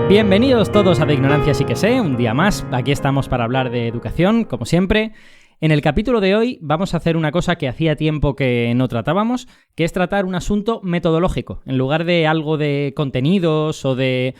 Bienvenidos todos a De Ignorancia Sí que Sé, un día más. Aquí estamos para hablar de educación, como siempre. En el capítulo de hoy vamos a hacer una cosa que hacía tiempo que no tratábamos, que es tratar un asunto metodológico. En lugar de algo de contenidos o de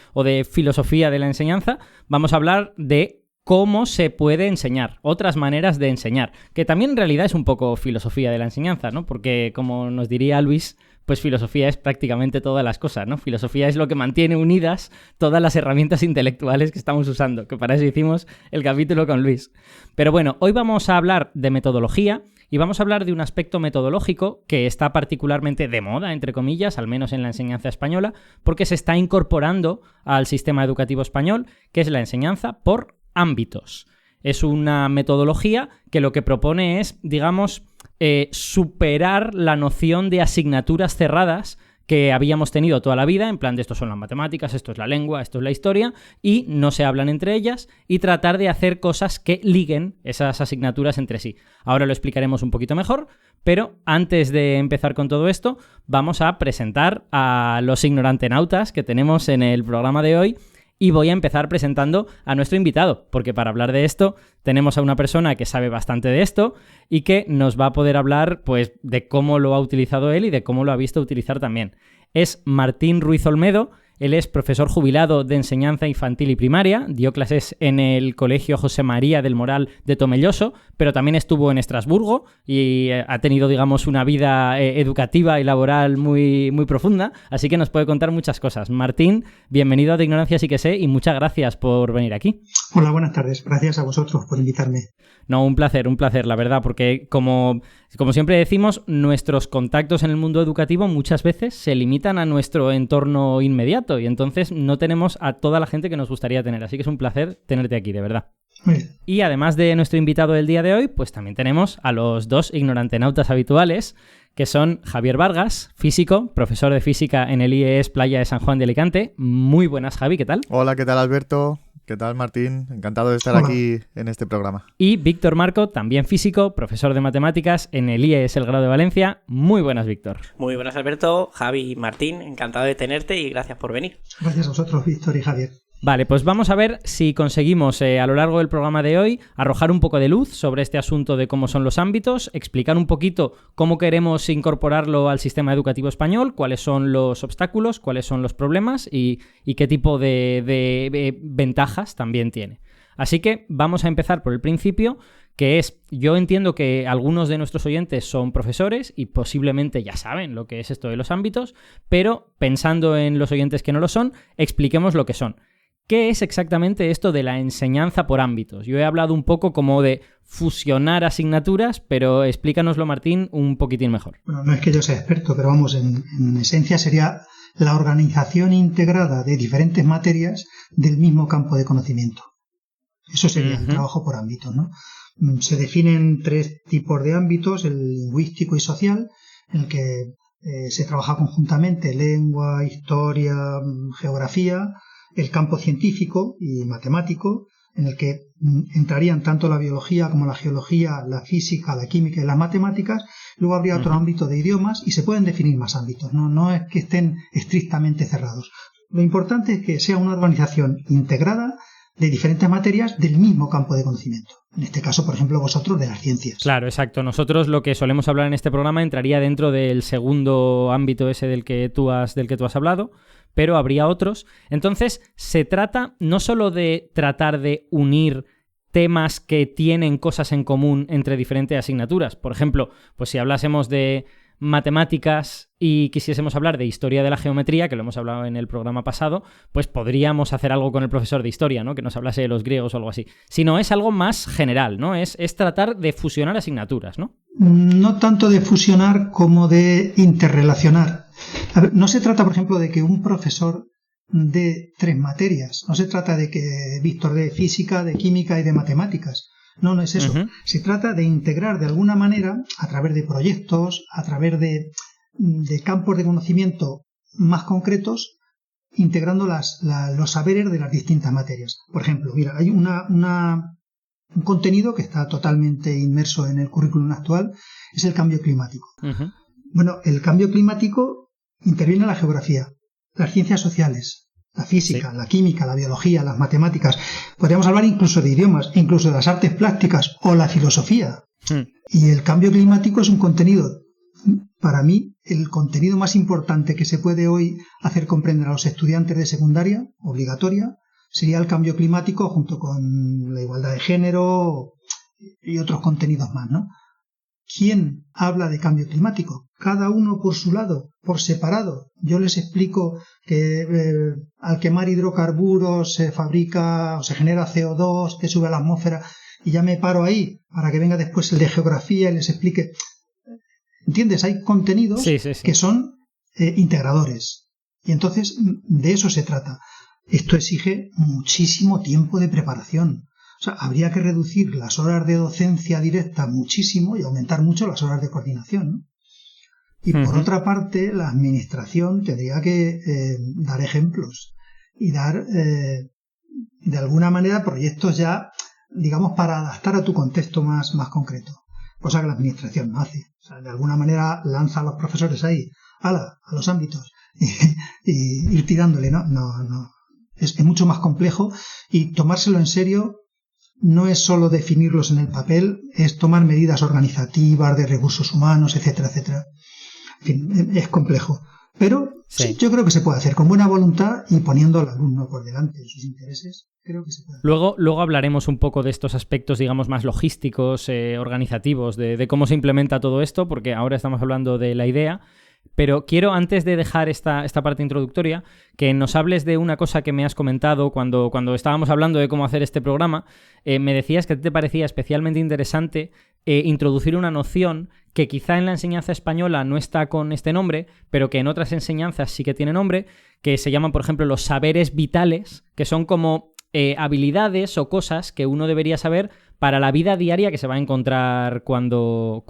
filosofía de la enseñanza, vamos a hablar de cómo se puede enseñar, otras maneras de enseñar, que también en realidad es un poco filosofía de la enseñanza, ¿no? Porque, como nos diría Luis, pues filosofía es prácticamente todas las cosas, ¿no? Filosofía es lo que mantiene unidas todas las herramientas intelectuales que estamos usando, que para eso hicimos el capítulo con Luis. Pero bueno, hoy vamos a hablar de metodología y vamos a hablar de un aspecto metodológico que está particularmente de moda, entre comillas, al menos en la enseñanza española, porque se está incorporando al sistema educativo español, que es la enseñanza por ámbitos. Es una metodología que lo que propone es, digamos, superar la noción de asignaturas cerradas que habíamos tenido toda la vida, en plan de esto son las matemáticas, esto es la lengua, esto es la historia, y no se hablan entre ellas, y tratar de hacer cosas que liguen esas asignaturas entre sí. Ahora lo explicaremos un poquito mejor, pero antes de empezar con todo esto, vamos a presentar a los ignorantenautas que tenemos en el programa de hoy. Y voy a empezar presentando a nuestro invitado, porque para hablar de esto tenemos a una persona que sabe bastante de esto y que nos va a poder hablar, pues, de cómo lo ha utilizado él y de cómo lo ha visto utilizar también. Es Martín Ruiz Olmedo. Él es profesor jubilado de enseñanza infantil y primaria, dio clases en el Colegio José María del Moral de Tomelloso, pero también estuvo en Estrasburgo y ha tenido, digamos, una vida educativa y laboral muy, muy profunda, así que nos puede contar muchas cosas. Martín, bienvenido a De Ignorancia Sí que Sé y muchas gracias por venir aquí. Hola, buenas tardes. Gracias a vosotros por invitarme. No, un placer, la verdad, porque como siempre decimos, nuestros contactos en el mundo educativo muchas veces se limitan a nuestro entorno inmediato y entonces no tenemos a toda la gente que nos gustaría tener, así que es un placer tenerte aquí, de verdad. Muy bien. Y además de nuestro invitado del día de hoy, pues también tenemos a los dos ignorantenautas habituales, que son Javier Vargas, físico, profesor de física en el IES Playa de San Juan de Alicante. Muy buenas, Javi, ¿qué tal? Hola, ¿qué tal, Alberto? ¿Qué tal, Martín? Encantado de estar aquí en este programa. Y Víctor Marco, también físico, profesor de matemáticas en el IES El Grado de Valencia. Muy buenas, Víctor. Muy buenas, Alberto, Javi y Martín. Encantado de tenerte y gracias por venir. Gracias a vosotros, Víctor y Javier. Vale, pues vamos a ver si conseguimos a lo largo del programa de hoy arrojar un poco de luz sobre este asunto de cómo son los ámbitos, explicar un poquito cómo queremos incorporarlo al sistema educativo español, cuáles son los obstáculos, cuáles son los problemas y qué tipo de ventajas también tiene. Así que vamos a empezar por el principio, que es, yo entiendo que algunos de nuestros oyentes son profesores y posiblemente ya saben lo que es esto de los ámbitos, pero pensando en los oyentes que no lo son, expliquemos lo que son. ¿Qué es exactamente esto de la enseñanza por ámbitos? Yo he hablado un poco como de fusionar asignaturas, pero explícanoslo, Martín, un poquitín mejor. Bueno, no es que yo sea experto, pero vamos, en esencia sería la organización integrada de diferentes materias del mismo campo de conocimiento. Eso sería el trabajo por ámbitos, ¿no? Se definen tres tipos de ámbitos, el lingüístico y social, en el que se trabaja conjuntamente lengua, historia, geografía, el campo científico y matemático, en el que entrarían tanto la biología como la geología, la física, la química y las matemáticas. Luego habría otro ámbito de idiomas y se pueden definir más ámbitos, no es que estén estrictamente cerrados. Lo importante es que sea una organización integrada de diferentes materias del mismo campo de conocimiento. En este caso, por ejemplo, vosotros de las ciencias. Claro, exacto. Nosotros lo que solemos hablar en este programa entraría dentro del segundo ámbito ese del que tú has hablado, pero habría otros. Entonces, se trata no solo de tratar de unir temas que tienen cosas en común entre diferentes asignaturas. Por ejemplo, pues si hablásemos de matemáticas y quisiésemos hablar de historia de la geometría, que lo hemos hablado en el programa pasado, pues podríamos hacer algo con el profesor de historia, ¿no? Que nos hablase de los griegos o algo así. Sino es algo más general, ¿no? Es tratar de fusionar asignaturas, ¿no? No tanto de fusionar como de interrelacionar. A ver, no se trata, por ejemplo, de que un profesor dé 3 materias. No se trata de que Víctor dé física, de química y de matemáticas. No es eso. Se trata de integrar de alguna manera, a través de proyectos, a través de campos de conocimiento más concretos, integrando los saberes de las distintas materias. Por ejemplo, mira, hay un contenido que está totalmente inmerso en el currículum actual, es el cambio climático. Bueno, el cambio climático interviene en la geografía, las ciencias sociales, La física, la química, la biología, las matemáticas. Podríamos hablar incluso de idiomas, incluso de las artes plásticas o la filosofía. Y el cambio climático es un contenido, para mí, el contenido más importante que se puede hoy hacer comprender a los estudiantes de secundaria, obligatoria, sería el cambio climático junto con la igualdad de género y otros contenidos más, ¿no? ¿Quién habla de cambio climático? Cada uno por su lado, por separado. Yo les explico que al quemar hidrocarburos se fabrica o se genera CO2 que sube a la atmósfera y ya me paro ahí para que venga después el de geografía y les explique. ¿Entiendes? Hay contenidos que son integradores. Y entonces de eso se trata. Esto exige muchísimo tiempo de preparación. O sea, habría que reducir las horas de docencia directa muchísimo y aumentar mucho las horas de coordinación, ¿no? Y por otra parte, la administración tendría que dar ejemplos y dar, de alguna manera, proyectos ya, digamos, para adaptar a tu contexto más concreto. Cosa que la administración no hace. O sea, de alguna manera lanza a los profesores ahí, a los ámbitos, y ir tirándole, ¿no? No. Es mucho más complejo y tomárselo en serio no es solo definirlos en el papel, es tomar medidas organizativas, de recursos humanos, etcétera, etcétera. En fin, es complejo. Pero sí, yo creo que se puede hacer con buena voluntad y poniendo al alumno por delante de sus intereses. Creo que se puede hacer. Luego hablaremos un poco de estos aspectos, digamos, más logísticos, organizativos, de cómo se implementa todo esto, porque ahora estamos hablando de la idea. Pero quiero, antes de dejar esta parte introductoria, que nos hables de una cosa que me has comentado cuando estábamos hablando de cómo hacer este programa. Me decías que te parecía especialmente interesante introducir una noción que quizá en la enseñanza española no está con este nombre, pero que en otras enseñanzas sí que tiene nombre, que se llaman, por ejemplo, los saberes vitales, que son como habilidades o cosas que uno debería saber para la vida diaria que se va a encontrar cuando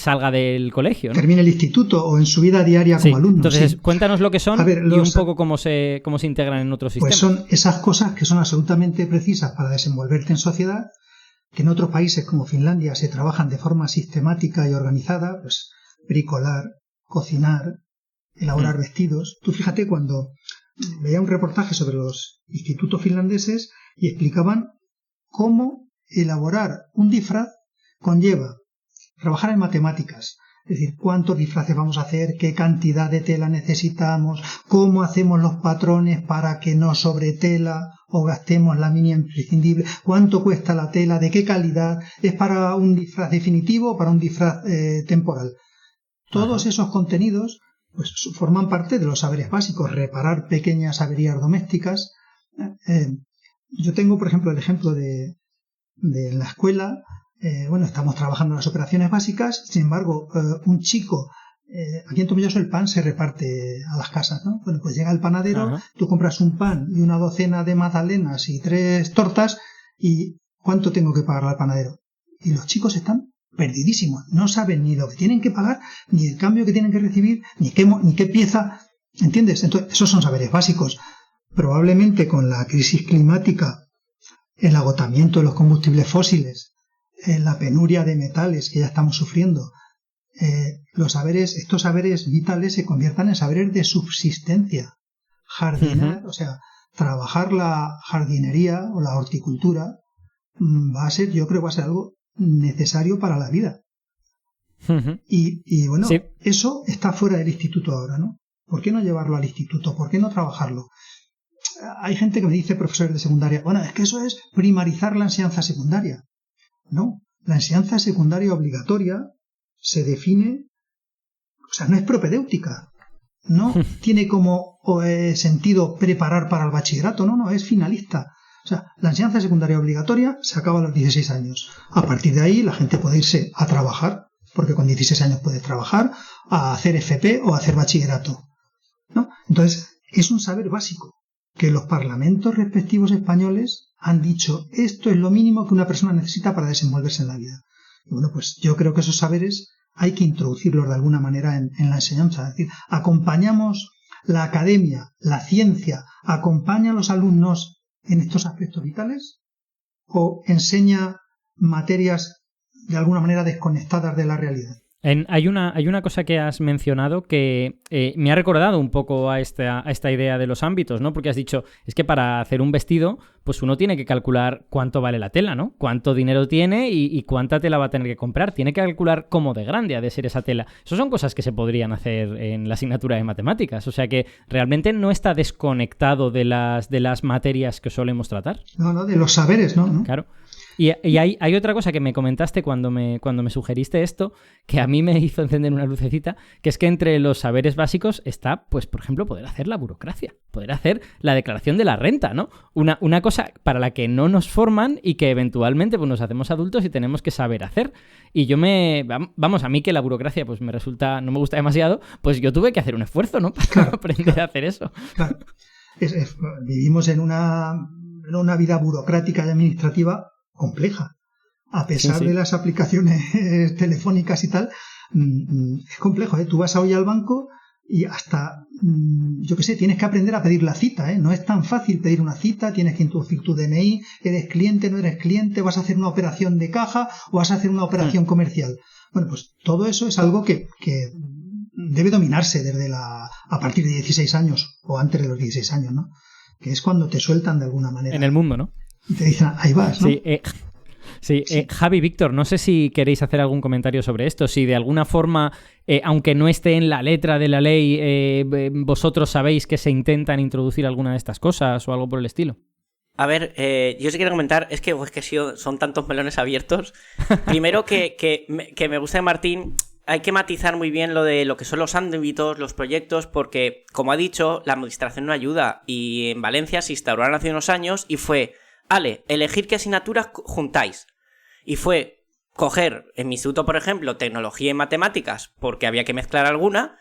salga del colegio, ¿no? Termine el instituto o en su vida diaria como alumno. Entonces, cuéntanos lo que son y un poco cómo se integran en otros sistemas. Pues son esas cosas que son absolutamente precisas para desenvolverte en sociedad, que en otros países como Finlandia se trabajan de forma sistemática y organizada, pues bricolar, cocinar, elaborar vestidos. Tú fíjate, cuando veía un reportaje sobre los institutos finlandeses y explicaban cómo elaborar un disfraz conlleva trabajar en matemáticas, es decir, cuántos disfraces vamos a hacer, qué cantidad de tela necesitamos, cómo hacemos los patrones para que no sobretela o gastemos la mínima imprescindible, cuánto cuesta la tela, de qué calidad, es para un disfraz definitivo o para un disfraz temporal. Todos esos contenidos pues forman parte de los saberes básicos, reparar pequeñas averías domésticas. Yo tengo, por ejemplo, el ejemplo de la escuela. Estamos trabajando en las operaciones básicas, sin embargo, un chico, aquí en Tomelloso el pan se reparte a las casas, ¿no? Bueno, pues llega el panadero, tú compras un pan y una docena de magdalenas y 3 tortas, y ¿cuánto tengo que pagar al panadero? Y los chicos están perdidísimos, no saben ni lo que tienen que pagar, ni el cambio que tienen que recibir, ni qué pieza, ¿entiendes? Entonces, esos son saberes básicos. Probablemente con la crisis climática, el agotamiento de los combustibles fósiles, la penuria de metales que ya estamos sufriendo, estos saberes vitales se conviertan en saberes de subsistencia. Jardinar, o sea, trabajar la jardinería o la horticultura yo creo que va a ser algo necesario para la vida. Y bueno, sí. Eso está fuera del instituto ahora, ¿no? ¿Por qué no llevarlo al instituto? ¿Por qué no trabajarlo? Hay gente que me dice, profesores de secundaria, bueno, es que eso es primarizar la enseñanza secundaria. No, la enseñanza secundaria obligatoria se define, o sea, no es propedéutica, no tiene como sentido preparar para el bachillerato, no, es finalista. O sea, la enseñanza secundaria obligatoria se acaba a los 16 años. A partir de ahí la gente puede irse a trabajar, porque con 16 años puede trabajar, a hacer FP o a hacer bachillerato, ¿no? Entonces, es un saber básico que los parlamentos respectivos españoles han dicho, esto es lo mínimo que una persona necesita para desenvolverse en la vida. Y bueno, pues yo creo que esos saberes hay que introducirlos de alguna manera en la enseñanza. Es decir, acompañamos la academia, la ciencia, acompaña a los alumnos en estos aspectos vitales, o enseña materias de alguna manera desconectadas de la realidad. Hay una cosa que has mencionado que me ha recordado un poco a esta idea de los ámbitos, ¿no? Porque has dicho, es que para hacer un vestido, pues uno tiene que calcular cuánto vale la tela, ¿no? Cuánto dinero tiene y cuánta tela va a tener que comprar. Tiene que calcular cómo de grande ha de ser esa tela. Esas son cosas que se podrían hacer en la asignatura de matemáticas. O sea que realmente no está desconectado de las materias que solemos tratar. No, de los saberes, ¿no? Claro. Y hay otra cosa que me comentaste cuando me sugeriste esto, que a mí me hizo encender una lucecita, que es que entre los saberes básicos está, pues, por ejemplo, poder hacer la burocracia, poder hacer la declaración de la renta, ¿no? Una cosa para la que no nos forman y que eventualmente pues, nos hacemos adultos y tenemos que saber hacer. Y a mí que la burocracia pues no me gusta demasiado, pues yo tuve que hacer un esfuerzo, ¿no? Para aprender a hacer eso. Claro. Vivimos en una vida burocrática y administrativa compleja. A pesar de las aplicaciones telefónicas y tal, es complejo, ¿eh? Tú vas hoy al banco y hasta, yo qué sé, tienes que aprender a pedir la cita, ¿eh? No es tan fácil pedir una cita, tienes que introducir tu DNI, eres cliente, no eres cliente, vas a hacer una operación de caja o vas a hacer una operación comercial. Bueno, pues todo eso es algo que debe dominarse a partir de 16 años o antes de los 16 años, ¿no? Que es cuando te sueltan de alguna manera. En el mundo, ¿no? Y te dicen, ahí vas, ¿no? Sí, Javi, Víctor, no sé si queréis hacer algún comentario sobre esto, si de alguna forma, aunque no esté en la letra de la ley, vosotros sabéis que se intentan introducir alguna de estas cosas o algo por el estilo. A ver, yo sí quiero comentar, es que son tantos melones abiertos. Primero que me gusta de Martín, hay que matizar muy bien lo de lo que son los ámbitos, los proyectos, porque, como ha dicho, la administración no ayuda. Y en Valencia se instauraron hace unos años y fue, elegir qué asignaturas juntáis. Y fue coger, en mi instituto, por ejemplo, tecnología y matemáticas, porque había que mezclar alguna,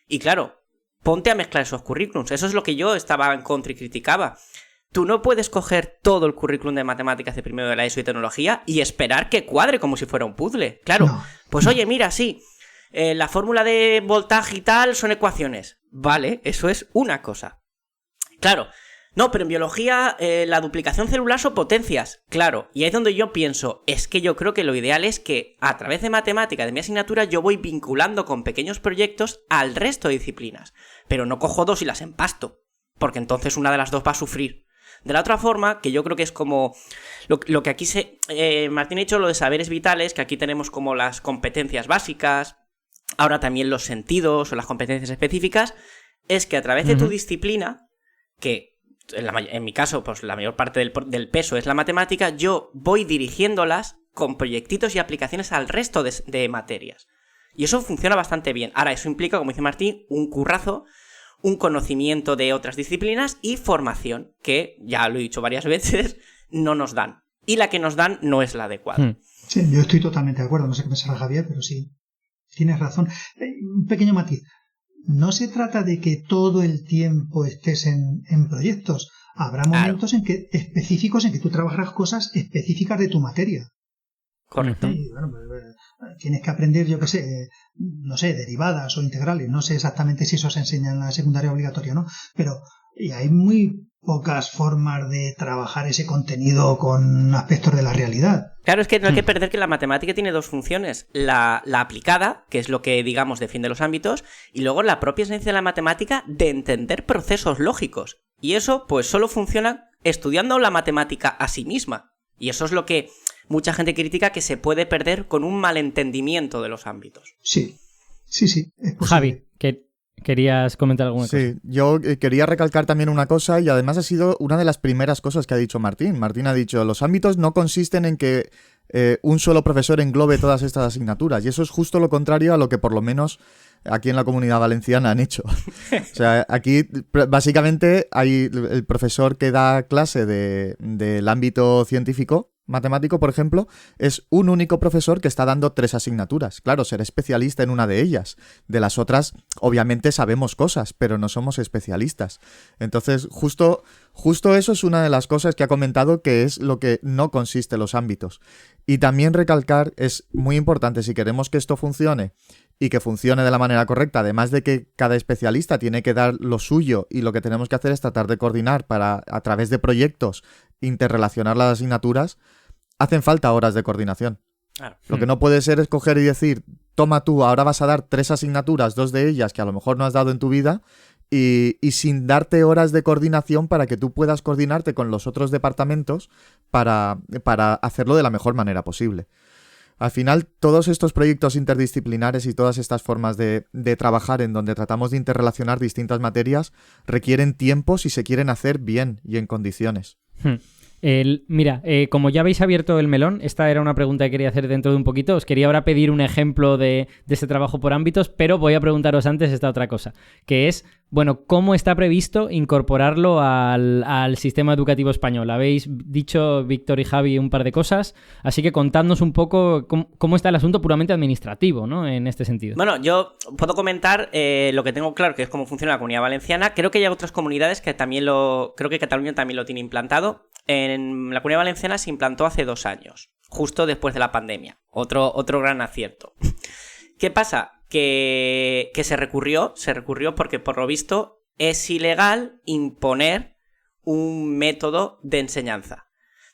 y claro, ponte a mezclar esos currículums. Eso es lo que yo estaba en contra y criticaba. Tú no puedes coger todo el currículum de matemáticas de primero de la ESO y tecnología y esperar que cuadre como si fuera un puzzle. Claro, pues oye, mira, sí, la fórmula de voltaje y tal son ecuaciones. Vale, eso es una cosa. Claro, no, pero en biología la duplicación celular son potencias. Claro, y ahí es donde yo pienso, es que yo creo que lo ideal es que a través de matemática de mi asignatura yo voy vinculando con pequeños proyectos al resto de disciplinas. Pero no cojo dos y las empasto, porque entonces una de las dos va a sufrir. De la otra forma, que yo creo que es como lo que aquí Martín ha dicho, lo de saberes vitales, que aquí tenemos como las competencias básicas, ahora también los sentidos o las competencias específicas, es que a través de tu disciplina, que en mi caso, pues la mayor parte del peso es la matemática, yo voy dirigiéndolas con proyectitos y aplicaciones al resto de materias. Y eso funciona bastante bien. Ahora, eso implica, como dice Martín, un currazo, un conocimiento de otras disciplinas y formación, que, ya lo he dicho varias veces, no nos dan. Y la que nos dan no es la adecuada. Sí, yo estoy totalmente de acuerdo. No sé qué pensará Javier, pero sí, tienes razón. Un pequeño matiz. No se trata de que todo el tiempo estés en proyectos. Habrá momentos específicos en que tú trabajarás cosas específicas de tu materia. Correcto. Y, bueno, tienes que aprender, yo qué sé, no sé, derivadas o integrales. No sé exactamente si eso se enseña en la secundaria obligatoria, ¿no? Pero hay muy pocas formas de trabajar ese contenido con aspectos de la realidad. Claro, es que no hay que perder que la matemática tiene dos funciones. La aplicada, que es lo que, digamos, defiende los ámbitos, y luego la propia esencia de la matemática de entender procesos lógicos. Y eso, pues, solo funciona estudiando la matemática a sí misma. Y eso es lo que mucha gente critica, que se puede perder con un malentendimiento de los ámbitos. Sí, es posible. Javi, ¿querías comentar alguna cosa? Sí, yo quería recalcar también una cosa, y además ha sido una de las primeras cosas que ha dicho Martín. Martín ha dicho, los ámbitos no consisten en que un solo profesor englobe todas estas asignaturas, y eso es justo lo contrario a lo que por lo menos aquí en la Comunidad Valenciana han hecho. O sea, aquí básicamente hay el profesor que da clase del ámbito científico, matemático, por ejemplo, es un único profesor que está dando 3 asignaturas. Claro, será especialista en una de ellas. De las otras, obviamente sabemos cosas, pero no somos especialistas. Entonces, justo eso es una de las cosas que ha comentado, que es lo que no consiste en los ámbitos. Y también recalcar, es muy importante, si queremos que esto funcione y que funcione de la manera correcta, además de que cada especialista tiene que dar lo suyo, y lo que tenemos que hacer es tratar de coordinar para, a través de proyectos, interrelacionar las asignaturas, hacen falta horas de coordinación. Claro. Lo que no puede ser es coger y decir, toma tú, ahora vas a dar 3 asignaturas, 2 de ellas que a lo mejor no has dado en tu vida, y sin darte horas de coordinación para que tú puedas coordinarte con los otros departamentos para hacerlo de la mejor manera posible. Al final, todos estos proyectos interdisciplinares y todas estas formas de trabajar en donde tratamos de interrelacionar distintas materias requieren tiempo si se quieren hacer bien y en condiciones. Mira, como ya habéis abierto el melón, esta era una pregunta que quería hacer dentro de un poquito. Os quería ahora pedir un ejemplo de ese trabajo por ámbitos, pero voy a preguntaros antes esta otra cosa, que es, bueno, ¿cómo está previsto incorporarlo al sistema educativo español? Habéis dicho, Víctor y Javi, un par de cosas, así que contadnos un poco cómo está el asunto puramente administrativo, ¿no? En este sentido. Bueno, yo puedo comentar lo que tengo claro, que es cómo funciona la Comunidad Valenciana. Creo que hay otras comunidades que también creo que Cataluña también lo tiene implantado. En la Comunidad Valenciana se implantó hace 2 años, justo después de la pandemia. Otro gran acierto. ¿Qué pasa? Que se recurrió porque, por lo visto, es ilegal imponer un método de enseñanza.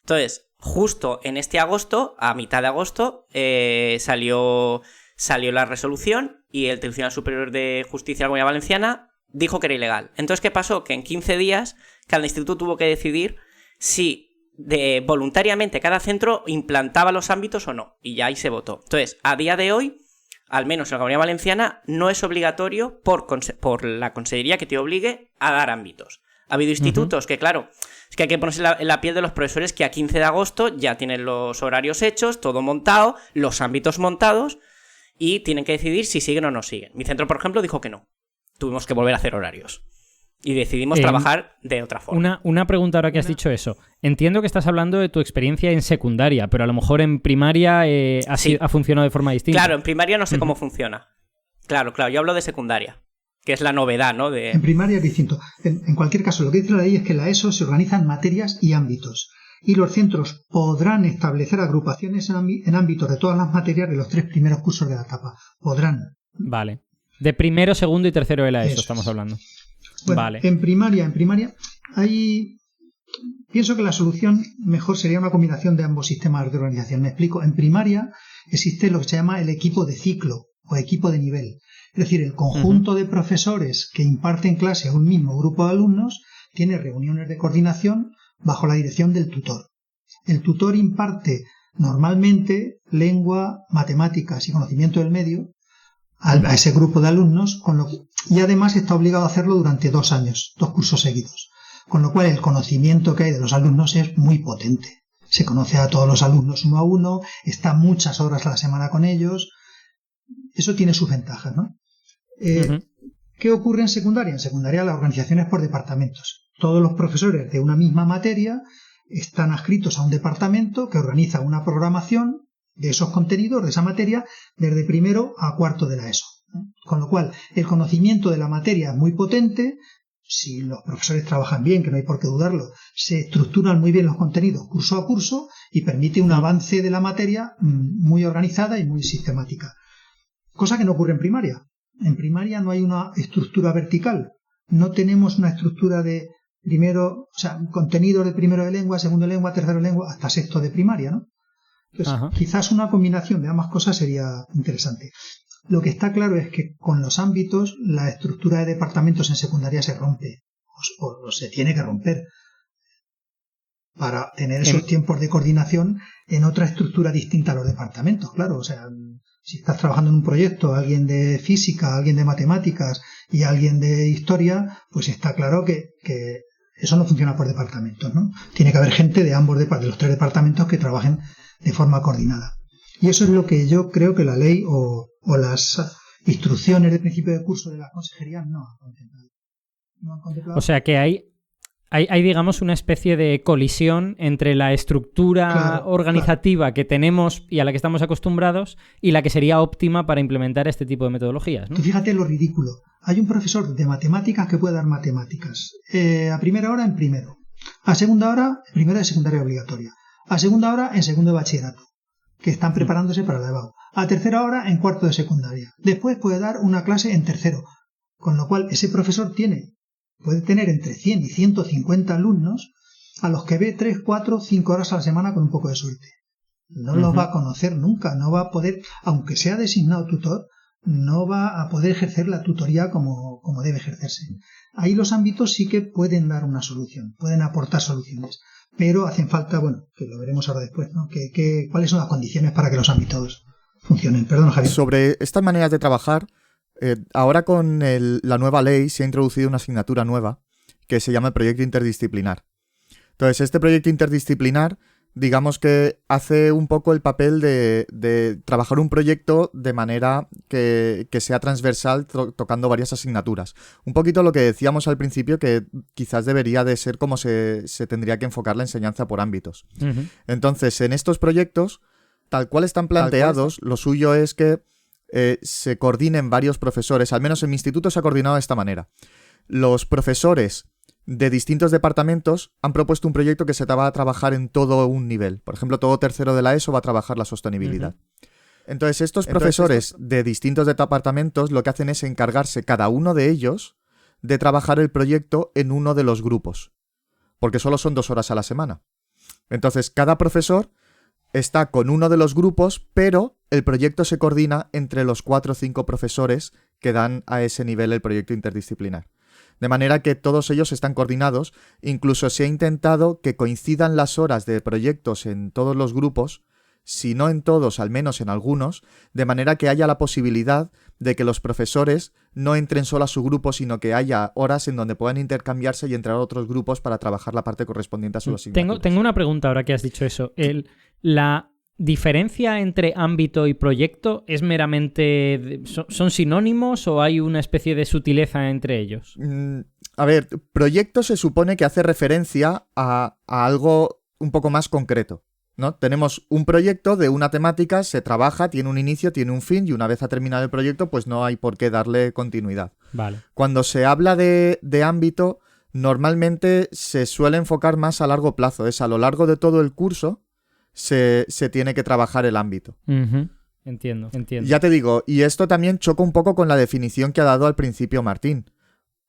Entonces, justo en este agosto, a mitad de agosto, salió la resolución y el Tribunal Superior de Justicia de la Comunidad Valenciana dijo que era ilegal. Entonces, ¿qué pasó? Que en 15 días cada instituto tuvo que decidir si voluntariamente cada centro implantaba los ámbitos o no, y ya ahí se votó. Entonces, a día de hoy, al menos en la Comunidad Valenciana, no es obligatorio por la Consellería que te obligue a dar ámbitos. Ha habido institutos que, claro, es que hay que ponerse en la piel de los profesores que a 15 de agosto ya tienen los horarios hechos, todo montado, los ámbitos montados, y tienen que decidir si siguen o no siguen. Mi centro, por ejemplo, dijo que no. Tuvimos que volver a hacer horarios. Y decidimos trabajar de otra forma. Una pregunta ahora que has dicho eso. Entiendo que estás hablando de tu experiencia en secundaria, pero a lo mejor en primaria ha funcionado de forma distinta. Claro, en primaria no sé cómo funciona. Claro, yo hablo de secundaria, que es la novedad, ¿no? En primaria es distinto. En cualquier caso, lo que dice la ley es que en la ESO se organizan materias y ámbitos. Y los centros podrán establecer agrupaciones en ámbitos de todas las materias de los 3 primeros cursos de la etapa. Podrán. Vale. De primero, segundo y tercero de la ESO estamos hablando. Bueno, vale. En primaria pienso que la solución mejor sería una combinación de ambos sistemas de organización. Me explico. En primaria existe lo que se llama el equipo de ciclo o equipo de nivel. Es decir, el conjunto de profesores que imparten clase a un mismo grupo de alumnos tiene reuniones de coordinación bajo la dirección del tutor. El tutor imparte normalmente lengua, matemáticas y conocimiento del medio a ese grupo de alumnos, y además está obligado a hacerlo durante 2 años, 2 cursos seguidos. Con lo cual el conocimiento que hay de los alumnos es muy potente. Se conoce a todos los alumnos uno a uno, está muchas horas a la semana con ellos. Eso tiene sus ventajas, ¿no? ¿Qué ocurre en secundaria? En secundaria la organización es por departamentos. Todos los profesores de una misma materia están adscritos a un departamento que organiza una programación de esos contenidos, de esa materia, desde primero a cuarto de la ESO. Con lo cual, el conocimiento de la materia es muy potente. Si los profesores trabajan bien, que no hay por qué dudarlo, se estructuran muy bien los contenidos curso a curso y permite un avance de la materia muy organizada y muy sistemática. Cosa que no ocurre en primaria. En primaria no hay una estructura vertical. No tenemos una estructura de primero, o sea, contenido de primero de lengua, segundo de lengua, tercero de lengua, hasta sexto de primaria, ¿no? Entonces, quizás una combinación de ambas cosas sería interesante. Lo que está claro es que con los ámbitos la estructura de departamentos en secundaria se rompe o se tiene que romper para tener esos tiempos de coordinación en otra estructura distinta a los departamentos, claro. O sea, si estás trabajando en un proyecto, alguien de física, alguien de matemáticas y alguien de historia, pues está claro que eso no funciona por departamentos, ¿no? Tiene que haber gente de ambos de los 3 departamentos que trabajen de forma coordinada. Y eso es lo que yo creo que la ley o las instrucciones de principio de curso de la consejería no han contemplado. O sea que hay, digamos, una especie de colisión entre la estructura organizativa que tenemos y a la que estamos acostumbrados y la que sería óptima para implementar este tipo de metodologías, ¿no? Tú fíjate lo ridículo. Hay un profesor de matemáticas que puede dar matemáticas. A primera hora en primero. A segunda hora en primero de secundaria obligatoria. A segunda hora en segundo de bachillerato, que están preparándose para la EBAU. A tercera hora en cuarto de secundaria. Después puede dar una clase en tercero. Con lo cual ese profesor puede tener entre 100 y 150 alumnos a los que ve 3, 4, 5 horas a la semana con un poco de suerte. no los va a conocer nunca, no va a poder, aunque sea designado tutor, no va a poder ejercer la tutoría como debe ejercerse. Ahí los ámbitos sí que pueden dar una solución, pueden aportar soluciones, pero hacen falta, bueno, que lo veremos ahora después, ¿no? ¿Cuáles son las condiciones para que los ámbitos funcionen? Perdón, Javier. Sobre estas maneras de trabajar, ahora con la nueva ley se ha introducido una asignatura nueva que se llama el proyecto interdisciplinar. Entonces, este proyecto interdisciplinar, digamos que hace un poco el papel de trabajar un proyecto de manera que sea transversal, tocando varias asignaturas. Un poquito lo que decíamos al principio, que quizás debería de ser como se tendría que enfocar la enseñanza por ámbitos. Uh-huh. Entonces, en estos proyectos, tal cual están planteados, lo suyo es que se coordinen varios profesores. Al menos en mi instituto se ha coordinado de esta manera. Los profesores de distintos departamentos han propuesto un proyecto que se va a trabajar en todo un nivel. Por ejemplo, todo tercero de la ESO va a trabajar la sostenibilidad. Uh-huh. Entonces, estos profesores de distintos departamentos lo que hacen es encargarse cada uno de ellos de trabajar el proyecto en uno de los grupos, porque solo son 2 horas a la semana. Entonces, cada profesor está con uno de los grupos, pero el proyecto se coordina entre los 4 o 5 profesores que dan a ese nivel el proyecto interdisciplinar. De manera que todos ellos están coordinados, incluso se ha intentado que coincidan las horas de proyectos en todos los grupos, si no en todos, al menos en algunos, de manera que haya la posibilidad de que los profesores no entren solo a su grupo, sino que haya horas en donde puedan intercambiarse y entrar a otros grupos para trabajar la parte correspondiente a sus asignaturas. Tengo una pregunta ahora que has dicho eso. La diferencia entre ámbito y proyecto es meramente... ¿Son sinónimos o hay una especie de sutileza entre ellos? A ver, proyecto se supone que hace referencia a algo un poco más concreto, ¿no? Tenemos un proyecto de una temática, se trabaja, tiene un inicio, tiene un fin, y una vez ha terminado el proyecto, pues no hay por qué darle continuidad. Vale. Cuando se habla de ámbito, normalmente se suele enfocar más a largo plazo. Es a lo largo de todo el curso se tiene que trabajar el ámbito. Uh-huh. Entiendo. Ya te digo, y esto también choca un poco con la definición que ha dado al principio Martín.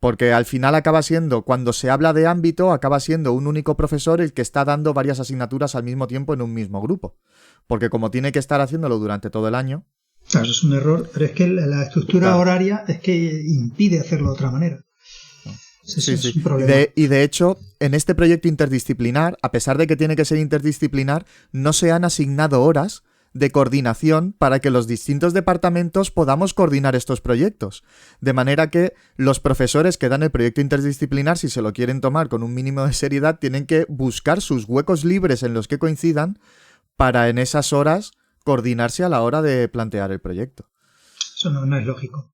Porque al final acaba siendo, cuando se habla de ámbito, acaba siendo un único profesor el que está dando varias asignaturas al mismo tiempo en un mismo grupo. Porque como tiene que estar haciendo durante todo el año... Claro, eso es un error, pero es que la estructura horaria es que impide hacerlo de otra manera. Sí. Es un problema. Y de hecho, en este proyecto interdisciplinar, a pesar de que tiene que ser interdisciplinar, no se han asignado horas de coordinación para que los distintos departamentos podamos coordinar estos proyectos. De manera que los profesores que dan el proyecto interdisciplinar, si se lo quieren tomar con un mínimo de seriedad, tienen que buscar sus huecos libres en los que coincidan para en esas horas coordinarse a la hora de plantear el proyecto. Eso no es lógico.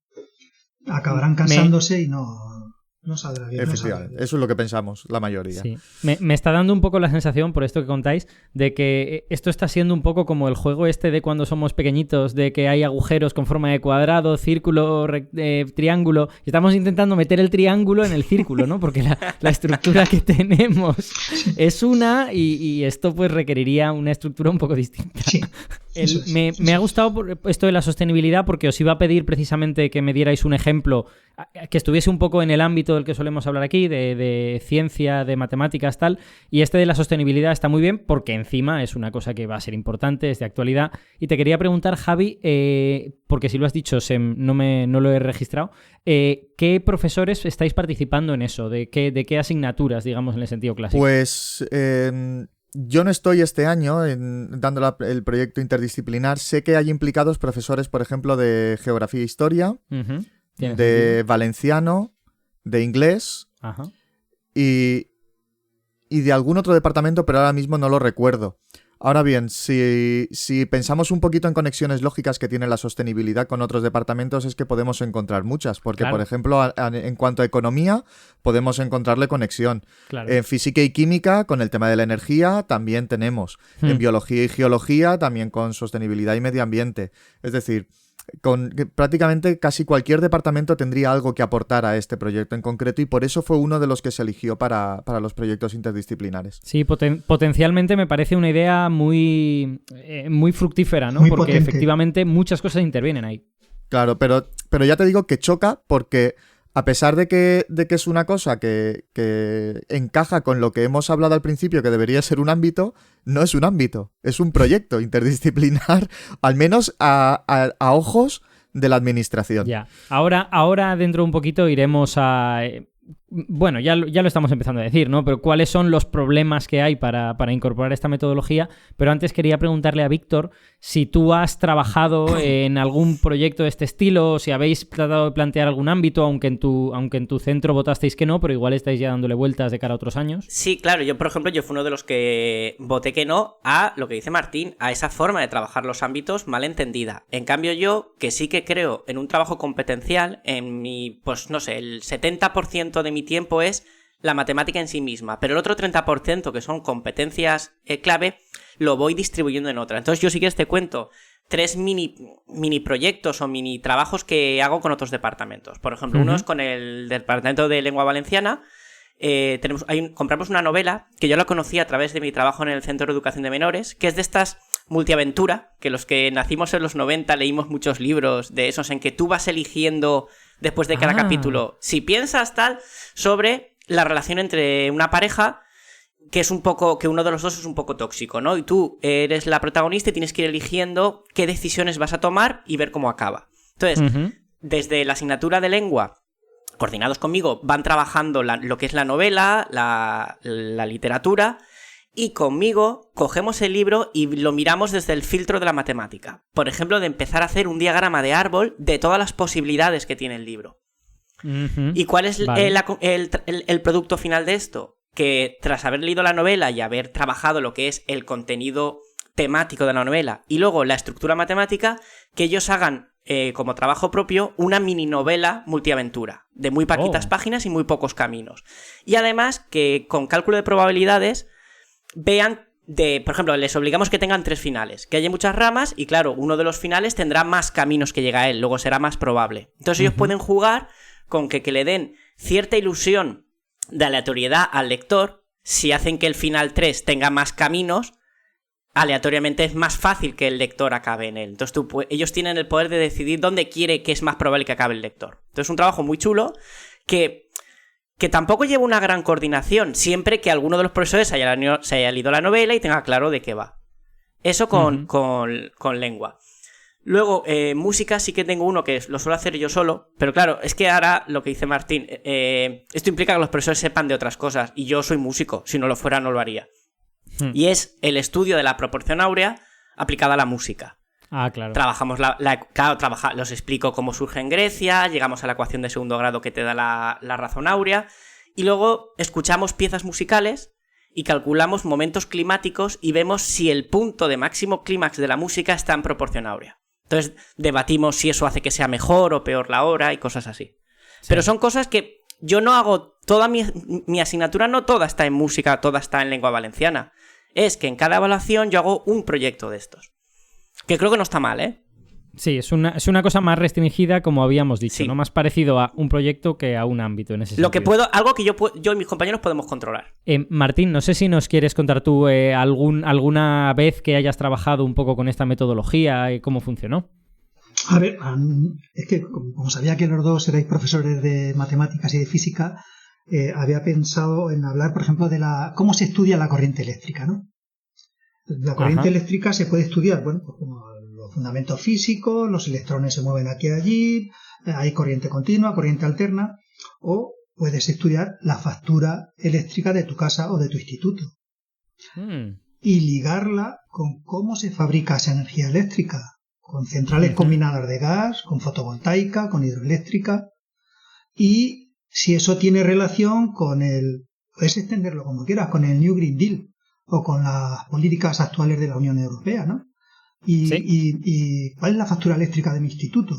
Acabarán cansándose y no saldrá bien. Efectivamente, eso es lo que pensamos la mayoría. Sí. Me está dando un poco la sensación, por esto que contáis, de que esto está siendo un poco como el juego este de cuando somos pequeñitos, de que hay agujeros con forma de cuadrado, círculo, triángulo, y estamos intentando meter el triángulo en el círculo, ¿no? Porque la estructura que tenemos es una y esto pues requeriría una estructura un poco distinta. Sí. Me ha gustado esto de la sostenibilidad porque os iba a pedir precisamente que me dierais un ejemplo que estuviese un poco en el ámbito del que solemos hablar aquí, de ciencia, de matemáticas, tal, y este de la sostenibilidad está muy bien porque encima es una cosa que va a ser importante, es de actualidad. Y te quería preguntar, Javi, porque si lo has dicho no lo he registrado, ¿qué profesores estáis participando en eso? ¿De qué asignaturas, digamos, en el sentido clásico? Pues... yo no estoy este año dando el proyecto interdisciplinar. Sé que hay implicados profesores, por ejemplo, de geografía e historia, uh-huh. de valenciano, de inglés. Ajá. y de algún otro departamento, pero ahora mismo no lo recuerdo. Ahora bien, si pensamos un poquito en conexiones lógicas que tiene la sostenibilidad con otros departamentos, es que podemos encontrar muchas, porque, claro, por ejemplo, en cuanto a economía, podemos encontrarle conexión. Claro. En física y química, con el tema de la energía, también tenemos. En biología y geología, también con sostenibilidad y medio ambiente. Es decir, prácticamente casi cualquier departamento tendría algo que aportar a este proyecto en concreto, y por eso fue uno de los que se eligió para los proyectos interdisciplinares. Sí, potencialmente me parece una idea muy fructífera, ¿no? Muy porque potente. Efectivamente muchas cosas intervienen ahí. Claro, pero ya te digo que choca porque a pesar de que es una cosa que encaja con lo que hemos hablado al principio, que debería ser un ámbito, no es un ámbito, es un proyecto interdisciplinar, al menos a ojos de la administración. Ya. Ahora dentro de un poquito iremos a... Bueno, ya lo estamos empezando a decir, ¿no? Pero ¿cuáles son los problemas que hay para incorporar esta metodología? Pero antes quería preguntarle a Víctor si tú has trabajado en algún proyecto de este estilo, si habéis tratado de plantear algún ámbito, aunque en tu centro votasteis que no, pero igual estáis ya dándole vueltas de cara a otros años. Sí, claro. Yo, por ejemplo, fui uno de los que voté que no a lo que dice Martín, a esa forma de trabajar los ámbitos mal entendida. En cambio, yo, que sí que creo en un trabajo competencial, en mi, pues no sé, el 70% de mi tiempo es la matemática en sí misma, pero el otro 30%, que son competencias clave, lo voy distribuyendo en otra. Entonces yo sí que te cuento 3 mini proyectos o mini trabajos que hago con otros departamentos. Por ejemplo, uno es con el departamento de lengua valenciana. Compramos una novela que yo la conocí a través de mi trabajo en el Centro de Educación de Menores, que es de estas multiaventura, que los que nacimos en los 90 leímos muchos libros de esos en que tú vas eligiendo después de cada capítulo, si piensas tal, sobre la relación entre una pareja que es un poco, que uno de los dos es un poco tóxico, ¿no? Y tú eres la protagonista y tienes que ir eligiendo qué decisiones vas a tomar y ver cómo acaba. Entonces, desde la asignatura de lengua, coordinados conmigo, van trabajando lo que es la novela, la literatura, y conmigo cogemos el libro y lo miramos desde el filtro de la matemática. Por ejemplo, de empezar a hacer un diagrama de árbol de todas las posibilidades que tiene el libro. ¿Y cuál es el producto final de esto? Que tras haber leído la novela y haber trabajado lo que es el contenido temático de la novela y luego la estructura matemática, que ellos hagan como trabajo propio una mini novela multiaventura de muy poquitas páginas y muy pocos caminos. Y además que con cálculo de probabilidades vean, por ejemplo, les obligamos que tengan 3 finales, que haya muchas ramas y claro, uno de los finales tendrá más caminos que llega a él, luego será más probable. Entonces ellos pueden jugar con que le den cierta ilusión de aleatoriedad al lector. Si hacen que el final 3 tenga más caminos, aleatoriamente es más fácil que el lector acabe en él. Entonces ellos tienen el poder de decidir dónde quiere que es más probable que acabe el lector. Entonces es un trabajo muy chulo que tampoco lleva una gran coordinación, siempre que alguno de los profesores se haya leído la novela y tenga claro de qué va. Eso con lengua. Luego, música sí que tengo uno que lo suelo hacer yo solo, pero claro, es que ahora lo que dice Martín, esto implica que los profesores sepan de otras cosas, y yo soy músico, si no lo fuera no lo haría. Y es el estudio de la proporción áurea aplicada a la música. Ah, claro. Trabajamos los explico cómo surge en Grecia, llegamos a la ecuación de segundo grado que te da la razón áurea, y luego escuchamos piezas musicales y calculamos momentos climáticos y vemos si el punto de máximo clímax de la música está en proporción áurea. Entonces debatimos si eso hace que sea mejor o peor la hora y cosas así. Sí. Pero son cosas que yo no hago, toda mi asignatura no toda está en música, toda está en lengua valenciana. Es que en cada evaluación yo hago un proyecto de estos. Que creo que no está mal, ¿eh? Sí, es una cosa más restringida, como habíamos dicho, ¿no? Más parecido a un proyecto que a un ámbito en ese sentido. Algo que yo y mis compañeros podemos controlar. Martín, no sé si nos quieres contar tú alguna vez que hayas trabajado un poco con esta metodología y cómo funcionó. A ver, es que como sabía que los dos erais profesores de matemáticas y de física, había pensado en hablar, por ejemplo, de cómo se estudia la corriente eléctrica, ¿no? La corriente eléctrica se puede estudiar, bueno, pues como los fundamentos físicos, los electrones se mueven aquí y allí, hay corriente continua, corriente alterna, o puedes estudiar la factura eléctrica de tu casa o de tu instituto. Y ligarla con cómo se fabrica esa energía eléctrica, con centrales combinadas de gas, con fotovoltaica, con hidroeléctrica, y si eso tiene relación con puedes extenderlo como quieras, con el New Green Deal, o con las políticas actuales de la Unión Europea, ¿no? ¿Y cuál es la factura eléctrica de mi instituto?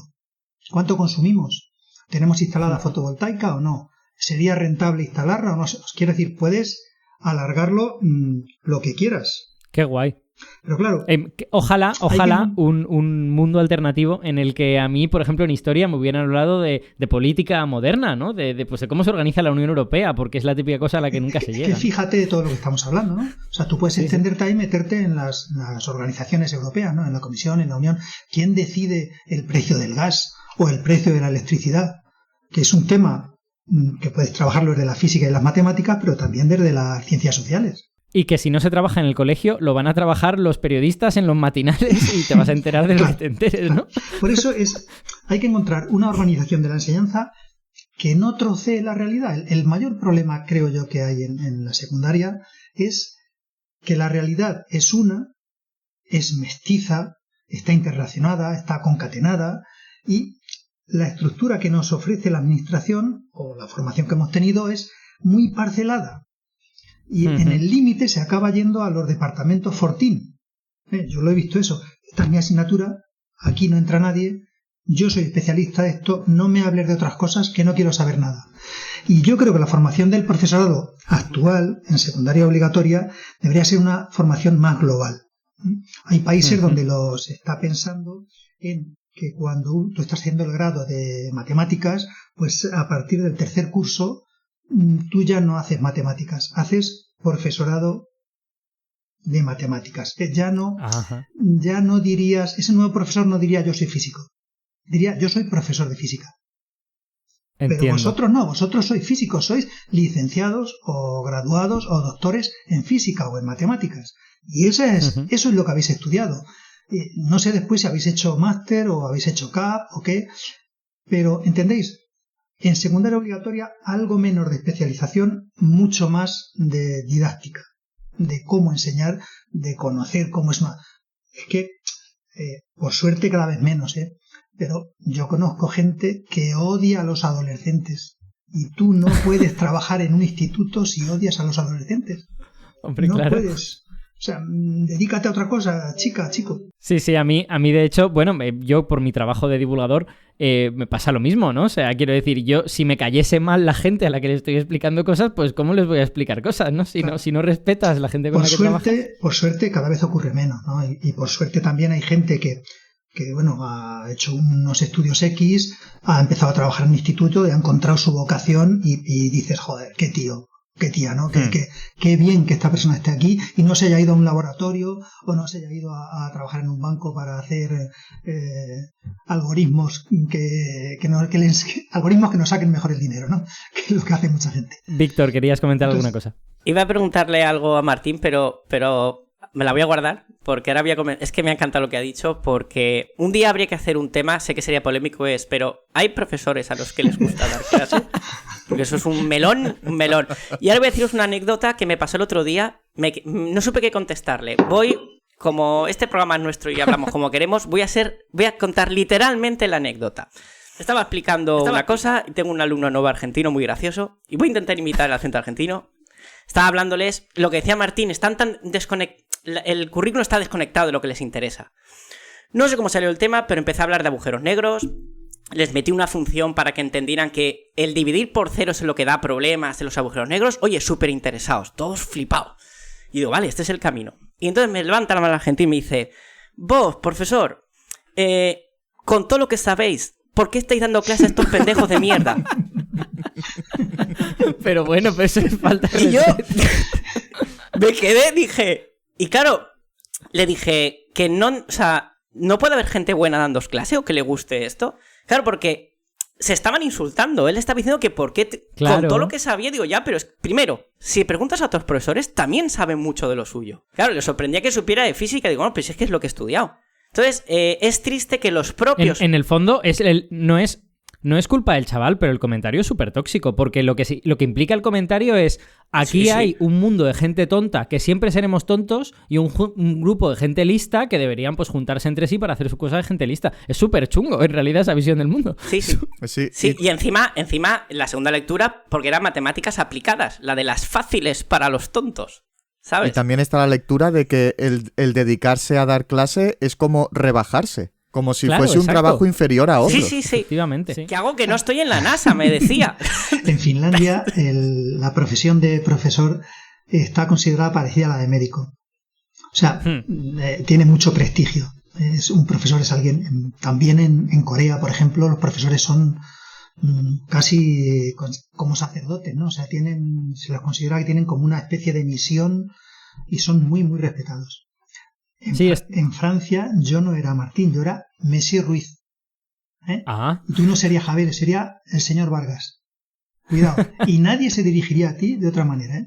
¿Cuánto consumimos? ¿Tenemos instalada fotovoltaica o no? ¿Sería rentable instalarla o no? Quiero decir, puedes alargarlo lo que quieras. Qué guay. Pero claro... Ojalá un mundo alternativo en el que a mí, por ejemplo, en historia me hubieran hablado de política moderna, ¿no? De cómo se organiza la Unión Europea, porque es la típica cosa a la que nunca se llega. Que fíjate de todo lo que estamos hablando, ¿no? O sea, tú puedes extenderte ahí y meterte en las organizaciones europeas, ¿no? En la Comisión, en la Unión. ¿Quién decide el precio del gas o el precio de la electricidad? que es un tema que puedes trabajarlo desde la física y las matemáticas, pero también desde las ciencias sociales. Y que si no se trabaja en el colegio, lo van a trabajar los periodistas en los matinales y te vas a enterar de lo que te enteres, ¿no? Por eso hay que encontrar una organización de la enseñanza que no trocee la realidad. El mayor problema, creo yo, que hay en la secundaria es que la realidad es mestiza, está interrelacionada, está concatenada, y la estructura que nos ofrece la administración o la formación que hemos tenido es muy parcelada. Y en el límite se acaba yendo a los departamentos Fortín. Yo lo he visto eso. Esta es mi asignatura, aquí no entra nadie, yo soy especialista de esto, no me hables de otras cosas que no quiero saber nada. Y yo creo que la formación del profesorado actual, en secundaria obligatoria, debería ser una formación más global. Hay países donde se está pensando en que cuando tú estás haciendo el grado de matemáticas, pues a partir del tercer curso tú ya no haces matemáticas, haces profesorado de matemáticas. Ya no dirías, ese nuevo profesor no diría yo soy físico, diría yo soy profesor de física. Entiendo. Pero vosotros no, vosotros sois físicos, sois licenciados o graduados o doctores en física o en matemáticas. Y eso es lo que habéis estudiado. No sé después si habéis hecho máster o habéis hecho CAP o qué, pero ¿entendéis? En secundaria obligatoria algo menos de especialización, mucho más de didáctica, de cómo enseñar, de conocer cómo es más. Es que, por suerte cada vez menos, pero yo conozco gente que odia a los adolescentes y tú no puedes trabajar en un instituto si odias a los adolescentes. Hombre, no claro. puedes. O sea, dedícate a otra cosa, chico. Sí, a mí de hecho, bueno, yo por mi trabajo de divulgador me pasa lo mismo, ¿no? O sea, quiero decir, yo si me cayese mal la gente a la que le estoy explicando cosas, pues ¿cómo les voy a explicar cosas, no? Si no respetas a la gente con la que trabajas. Por suerte cada vez ocurre menos, ¿no? Y por suerte también hay gente que bueno, ha hecho unos estudios X, ha empezado a trabajar en un instituto y ha encontrado su vocación y dices, joder, qué tío. Qué tía, ¿no? Qué bien que esta persona esté aquí y no se haya ido a un laboratorio o no se haya ido a trabajar en un banco para hacer algoritmos algoritmos que nos saquen mejor el dinero, ¿no? Que es lo que hace mucha gente. Víctor, ¿querías comentar alguna cosa? Iba a preguntarle algo a Martín, pero me la voy a guardar porque ahora es que me ha encantado lo que ha dicho, porque un día habría que hacer un tema, sé que sería polémico, pero ¿hay profesores a los que les gusta dar clase? Porque eso es un melón. Y ahora voy a deciros una anécdota que me pasó el otro día. No supe qué contestarle. Como este programa es nuestro y hablamos como queremos, voy a contar literalmente la anécdota. Estaba explicando una cosa y tengo un alumno nuevo argentino muy gracioso y voy a intentar imitar el acento argentino. Estaba hablándoles lo que decía Martín, el currículo está desconectado de lo que les interesa. No sé cómo salió el tema, pero empecé a hablar de agujeros negros. Les metí una función para que entendieran que el dividir por ceros es lo que da problemas en los agujeros negros. Oye, súper interesados, todos flipados. Y digo, vale, este es el camino. Y entonces me levanta la mano argentina y me dice, vos, profesor, con todo lo que sabéis, ¿por qué estáis dando clases a estos pendejos de mierda? Pero bueno, pues eso es falta de Y yo me quedé, dije... Y claro, le dije que no... O sea, ¿no puede haber gente buena dando clase o que le guste esto? Claro, porque se estaban insultando. Él estaba diciendo que por qué... Claro. Con todo lo que sabía, digo, ya, pero primero, si preguntas a otros profesores, también saben mucho de lo suyo. Claro, le sorprendía que supiera de física. Digo, no, pues es que es lo que he estudiado. Entonces, es triste que los propios... En el fondo, no es culpa del chaval, pero el comentario es súper tóxico, porque lo que implica el comentario es, aquí hay un mundo de gente tonta, que siempre seremos tontos, y un grupo de gente lista que deberían pues juntarse entre sí para hacer su cosa de gente lista. Es súper chungo, en realidad, esa visión del mundo. Sí, y encima, la segunda lectura, porque eran matemáticas aplicadas, la de las fáciles para los tontos, ¿sabes? Y también está la lectura de que el dedicarse a dar clase es como rebajarse. Como si fuese un trabajo inferior a otro. Sí. Efectivamente. Sí. ¿Qué hago? Que no estoy en la NASA, me decía. En Finlandia, la profesión de profesor está considerada parecida a la de médico. O sea, tiene mucho prestigio. Un profesor es alguien... También en Corea, por ejemplo, los profesores son casi como sacerdotes, ¿no? O sea, se los considera que tienen como una especie de misión y son muy, muy respetados. En Francia yo no era Martín, yo era Messi Ruiz. ¿eh? Tú no serías Javier, sería el señor Vargas. Cuidado. Y nadie se dirigiría a ti de otra manera, ¿eh?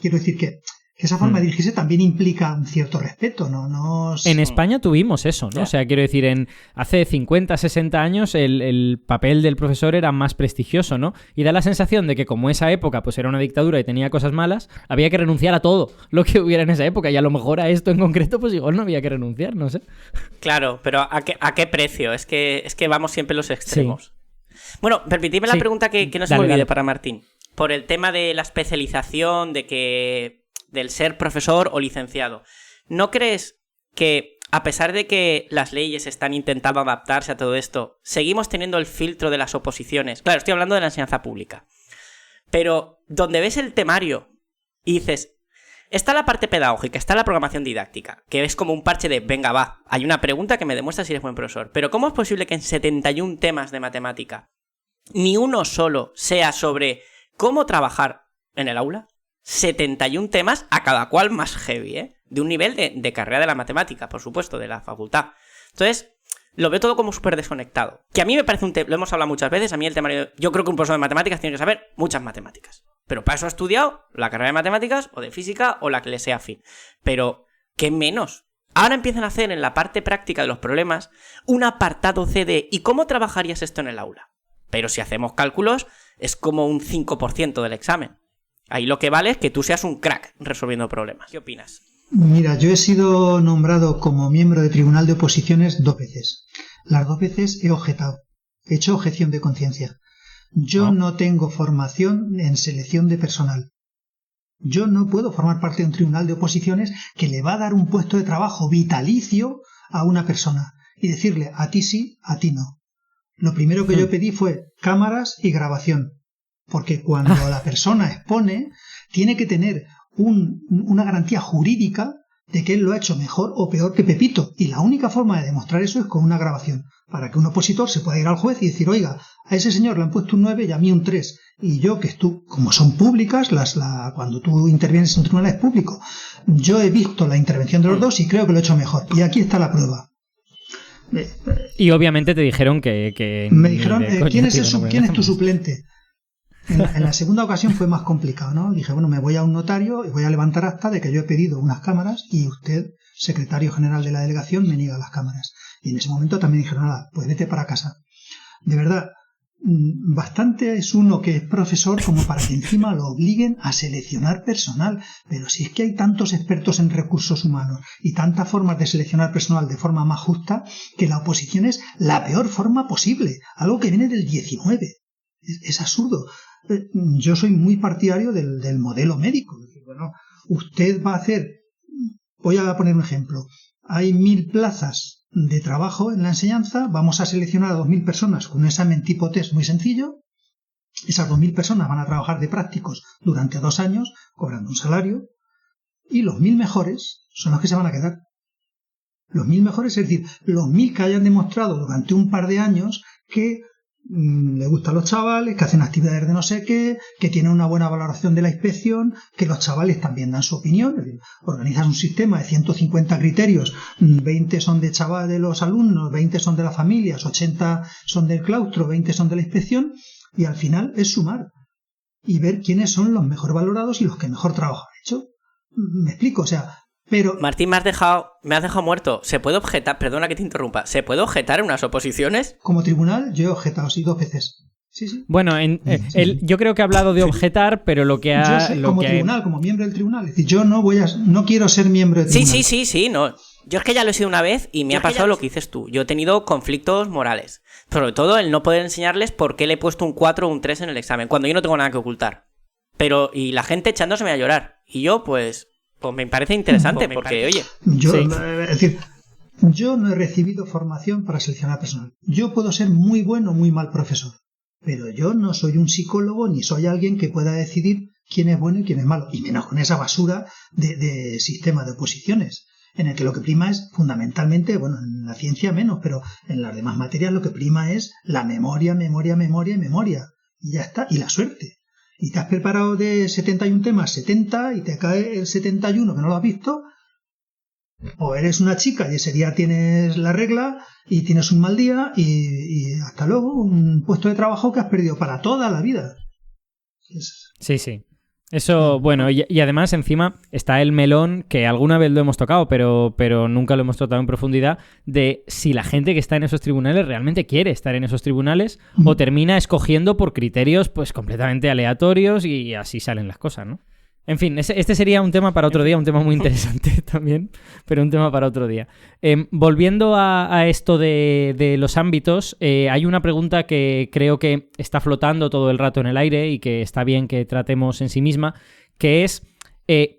Quiero decir que esa forma de dirigirse también implica un cierto respeto, ¿no? En España tuvimos eso, ¿no? O sea, quiero decir, hace 50, 60 años el papel del profesor era más prestigioso, ¿no? Y da la sensación de que como esa época pues era una dictadura y tenía cosas malas, había que renunciar a todo lo que hubiera en esa época, y a lo mejor a esto en concreto pues igual no había que renunciar, no sé. Claro, pero ¿a qué precio? Es que vamos siempre los extremos. Sí. Bueno, permitidme la pregunta que no se me olvide para Martín. Por el tema de la especialización, del ser profesor o licenciado. ¿No crees que, a pesar de que las leyes están intentando adaptarse a todo esto, seguimos teniendo el filtro de las oposiciones? Claro, estoy hablando de la enseñanza pública. Pero donde ves el temario y dices, está la parte pedagógica, está la programación didáctica, que es como un parche de, venga, va, hay una pregunta que me demuestra si eres buen profesor. Pero ¿cómo es posible que en 71 temas de matemática ni uno solo sea sobre cómo trabajar en el aula? 71 temas, a cada cual más heavy, ¿eh? De un nivel de carrera de la matemática, por supuesto, de la facultad. Entonces, lo veo todo como súper desconectado. Que a mí me parece lo hemos hablado muchas veces, a mí el temario... Yo creo que un profesor de matemáticas tiene que saber muchas matemáticas. Pero para eso ha estudiado la carrera de matemáticas, o de física, o la que le sea afín. Pero, ¿qué menos? Ahora empiezan a hacer en la parte práctica de los problemas un apartado C de ¿y cómo trabajarías esto en el aula? Pero si hacemos cálculos, es como un 5% del examen. Ahí lo que vale es que tú seas un crack resolviendo problemas. ¿Qué opinas? Mira, yo he sido nombrado como miembro de Tribunal de Oposiciones 2 veces. Las 2 veces he objetado. He hecho objeción de conciencia. Yo no tengo formación en selección de personal. Yo no puedo formar parte de un tribunal de oposiciones que le va a dar un puesto de trabajo vitalicio a una persona y decirle a ti sí, a ti no. Lo primero que yo pedí fue cámaras y grabación. Porque cuando la persona expone, tiene que tener una garantía jurídica de que él lo ha hecho mejor o peor que Pepito. Y la única forma de demostrar eso es con una grabación. Para que un opositor se pueda ir al juez y decir, oiga, a ese señor le han puesto un 9 y a mí un 3. Y yo, que tú, como son públicas, cuando tú intervienes en un tribunal es público, yo he visto la intervención de los dos y creo que lo he hecho mejor. Y aquí está la prueba. Y obviamente te dijeron que me dijeron, ¿quién es tu suplente? En la segunda ocasión fue más complicado, ¿no? Dije, bueno, me voy a un notario y voy a levantar acta de que yo he pedido unas cámaras y usted, secretario general de la delegación, me niega las cámaras. Y en ese momento también dijeron, nada, pues vete para casa. De verdad, bastante es uno que es profesor como para que encima lo obliguen a seleccionar personal. Pero si es que hay tantos expertos en recursos humanos y tantas formas de seleccionar personal de forma más justa, que la oposición es la peor forma posible, algo que viene del 19. Es absurdo. Yo soy muy partidario del modelo médico. Bueno, usted va a hacer, voy a poner un ejemplo, hay 1000 plazas de trabajo en la enseñanza, vamos a seleccionar a 2000 personas con un examen tipo test muy sencillo, esas 2000 personas van a trabajar de prácticos durante 2 años, cobrando un salario, y los 1000 mejores son los que se van a quedar. Los 1000 mejores, es decir, los 1000 que hayan demostrado durante un par de años que le gustan los chavales, que hacen actividades de no sé qué, que tienen una buena valoración de la inspección, que los chavales también dan su opinión. Es decir, organizas un sistema de 150 criterios, 20 son de los alumnos, 20 son de las familias, 80 son del claustro, 20 son de la inspección, y al final es sumar y ver quiénes son los mejor valorados y los que mejor trabajo han hecho. Me explico, o sea, pero... Martín, me has dejado muerto. ¿Se puede objetar? Perdona que te interrumpa. ¿Se puede objetar en unas oposiciones? Como tribunal, yo he objetado, sí, 2 veces. Sí. Bueno, yo creo que ha hablado de objetar, pero lo que ha... Yo sé, como tribunal, como miembro del tribunal. Es decir, yo no quiero ser miembro del tribunal. Sí, no. Yo es que ya lo he sido una vez y me ha pasado lo que dices tú. Yo he tenido conflictos morales. Sobre todo el no poder enseñarles por qué le he puesto un 4 o un 3 en el examen, cuando yo no tengo nada que ocultar. Y la gente echándoseme a llorar. Y yo, pues me parece interesante, porque, oye... Es decir, yo no he recibido formación para seleccionar personal. Yo puedo ser muy bueno o muy mal profesor, pero yo no soy un psicólogo ni soy alguien que pueda decidir quién es bueno y quién es malo, y menos con esa basura de sistema de oposiciones, en el que lo que prima es fundamentalmente, bueno, en la ciencia menos, pero en las demás materias lo que prima es la memoria, y ya está, y la suerte. Y te has preparado de 71 temas 70 y te cae el 71 que no lo has visto, O eres una chica y ese día tienes la regla y tienes un mal día y hasta luego, un puesto de trabajo que has perdido para toda la vida. Sí. Eso, bueno, y además encima está el melón, que alguna vez lo hemos tocado, pero nunca lo hemos tratado en profundidad, de si la gente que está en esos tribunales realmente quiere estar en esos tribunales o termina escogiendo por criterios pues completamente aleatorios y así salen las cosas, ¿no? En fin, este sería un tema para otro día, un tema muy interesante también, pero un tema para otro día. Volviendo a esto de los ámbitos, hay una pregunta que creo que está flotando todo el rato en el aire y que está bien que tratemos en sí misma, que es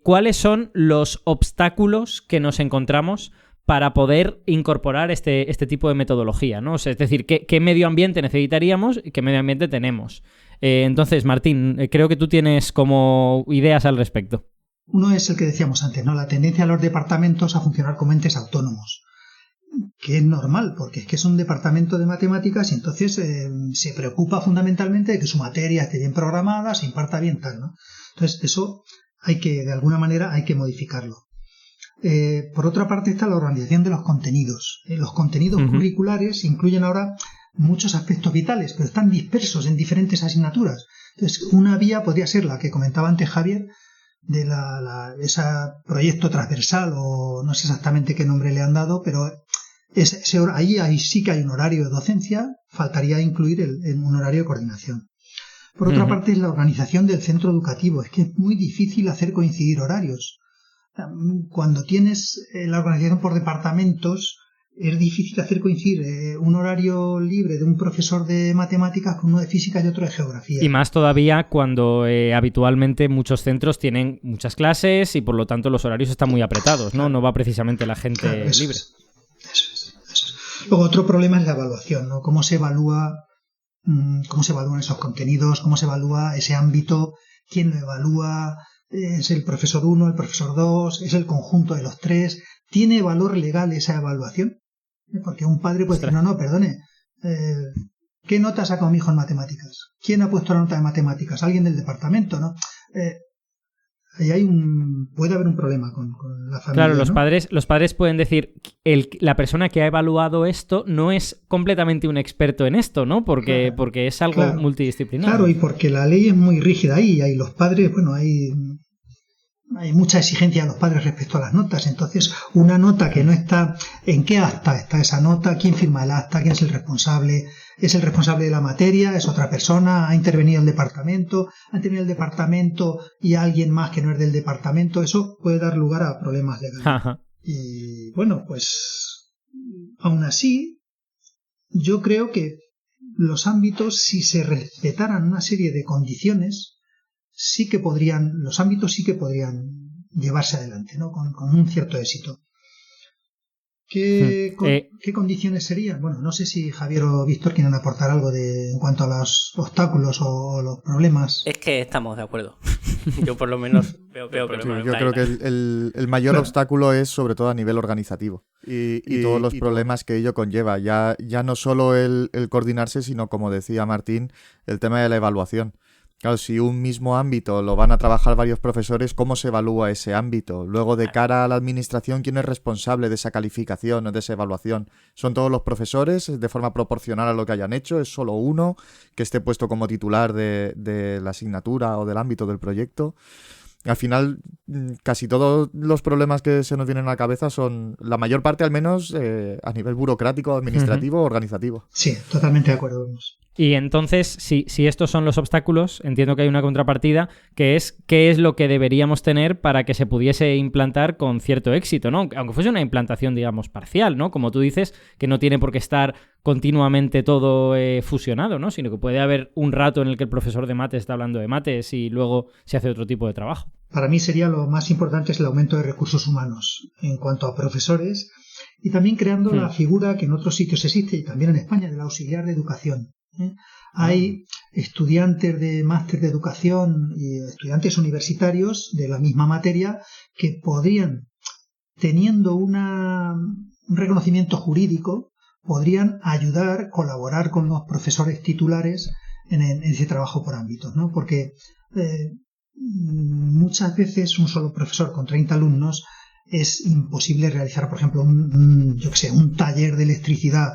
¿cuáles son los obstáculos que nos encontramos para poder incorporar este tipo de metodología, ¿no? O sea, es decir, ¿qué medio ambiente necesitaríamos y qué medio ambiente tenemos? Entonces, Martín, creo que tú tienes como ideas al respecto. Uno es el que decíamos antes, ¿no? La tendencia de los departamentos a funcionar como entes autónomos, que es normal, porque es que es un departamento de matemáticas y entonces se preocupa fundamentalmente de que su materia esté bien programada, se imparta bien tal, ¿no? Entonces, eso de alguna manera hay que modificarlo. Por otra parte está la organización de los contenidos. Los contenidos curriculares incluyen ahora muchos aspectos vitales, pero están dispersos en diferentes asignaturas. Entonces, una vía podría ser la que comentaba antes Javier, de ese proyecto transversal, o no sé exactamente qué nombre le han dado, pero ahí sí que hay un horario de docencia, faltaría incluir un horario de coordinación. Por otra parte es la organización del centro educativo. Es que es muy difícil hacer coincidir horarios. Cuando tienes la organización por departamentos, es difícil hacer coincidir un horario libre de un profesor de matemáticas con uno de física y otro de geografía. Y más todavía cuando habitualmente muchos centros tienen muchas clases y por lo tanto los horarios están muy apretados, ¿no? No va precisamente la gente libre. Eso es. Luego otro problema es la evaluación, ¿no? Cómo se evalúan esos contenidos, cómo se evalúa ese ámbito, quién lo evalúa, es el profesor 1, el profesor 2, es el conjunto de los tres. ¿Tiene valor legal esa evaluación? Porque un padre puede decir, no, perdone, ¿qué nota ha sacado mi hijo en matemáticas? ¿Quién ha puesto la nota de matemáticas? Alguien del departamento, ¿no? Ahí puede haber un problema con la familia. Claro, ¿no? los padres pueden decir, la persona que ha evaluado esto no es completamente un experto en esto, ¿no? Porque es algo multidisciplinar. Claro, y porque la ley es muy rígida ahí, y ahí los padres, bueno, hay mucha exigencia a los padres respecto a las notas. Entonces, una nota que no está, ¿en qué acta está esa nota? ¿Quién firma el acta? ¿Quién es el responsable? ¿Es el responsable de la materia? ¿Es otra persona? ¿Ha intervenido el departamento? ¿Ha intervenido el departamento y alguien más que no es del departamento? Eso puede dar lugar a problemas legales. Ajá. Y bueno, pues aún así, yo creo que los ámbitos, si se respetaran una serie de condiciones, los ámbitos sí que podrían llevarse adelante, ¿no? Con un cierto éxito. ¿Qué condiciones serían? Bueno, no sé si Javier o Víctor quieren aportar algo en cuanto a los obstáculos o los problemas. Es que estamos de acuerdo. Yo por lo menos veo que yo creo que el mayor obstáculo es sobre todo a nivel organizativo y todos los problemas que ello conlleva. Ya no solo el coordinarse, sino, como decía Martín, el tema de la evaluación. Claro, si un mismo ámbito lo van a trabajar varios profesores, ¿cómo se evalúa ese ámbito? Luego, de cara a la administración, ¿quién es responsable de esa calificación o de esa evaluación? ¿Son todos los profesores de forma proporcional a lo que hayan hecho? ¿Es solo uno que esté puesto como titular de la asignatura o del ámbito del proyecto? Al final, casi todos los problemas que se nos vienen a la cabeza son, la mayor parte al menos, a nivel burocrático, administrativo, organizativo. Sí, totalmente de acuerdo. Y entonces, si estos son los obstáculos, entiendo que hay una contrapartida, que es qué es lo que deberíamos tener para que se pudiese implantar con cierto éxito, ¿no? Aunque fuese una implantación, digamos, parcial, ¿no? Como tú dices, que no tiene por qué estar continuamente todo fusionado, ¿no? Sino que puede haber un rato en el que el profesor de mates está hablando de mates y luego se hace otro tipo de trabajo. Para mí sería lo más importante es el aumento de recursos humanos en cuanto a profesores y también creando la figura que en otros sitios existe y también en España, del auxiliar de educación. Hay estudiantes de máster de educación y estudiantes universitarios de la misma materia que podrían, teniendo un reconocimiento jurídico, podrían ayudar, colaborar con los profesores titulares en ese trabajo por ámbitos, ¿no? Porque muchas veces un solo profesor con 30 alumnos es imposible realizar, por ejemplo, un taller de electricidad,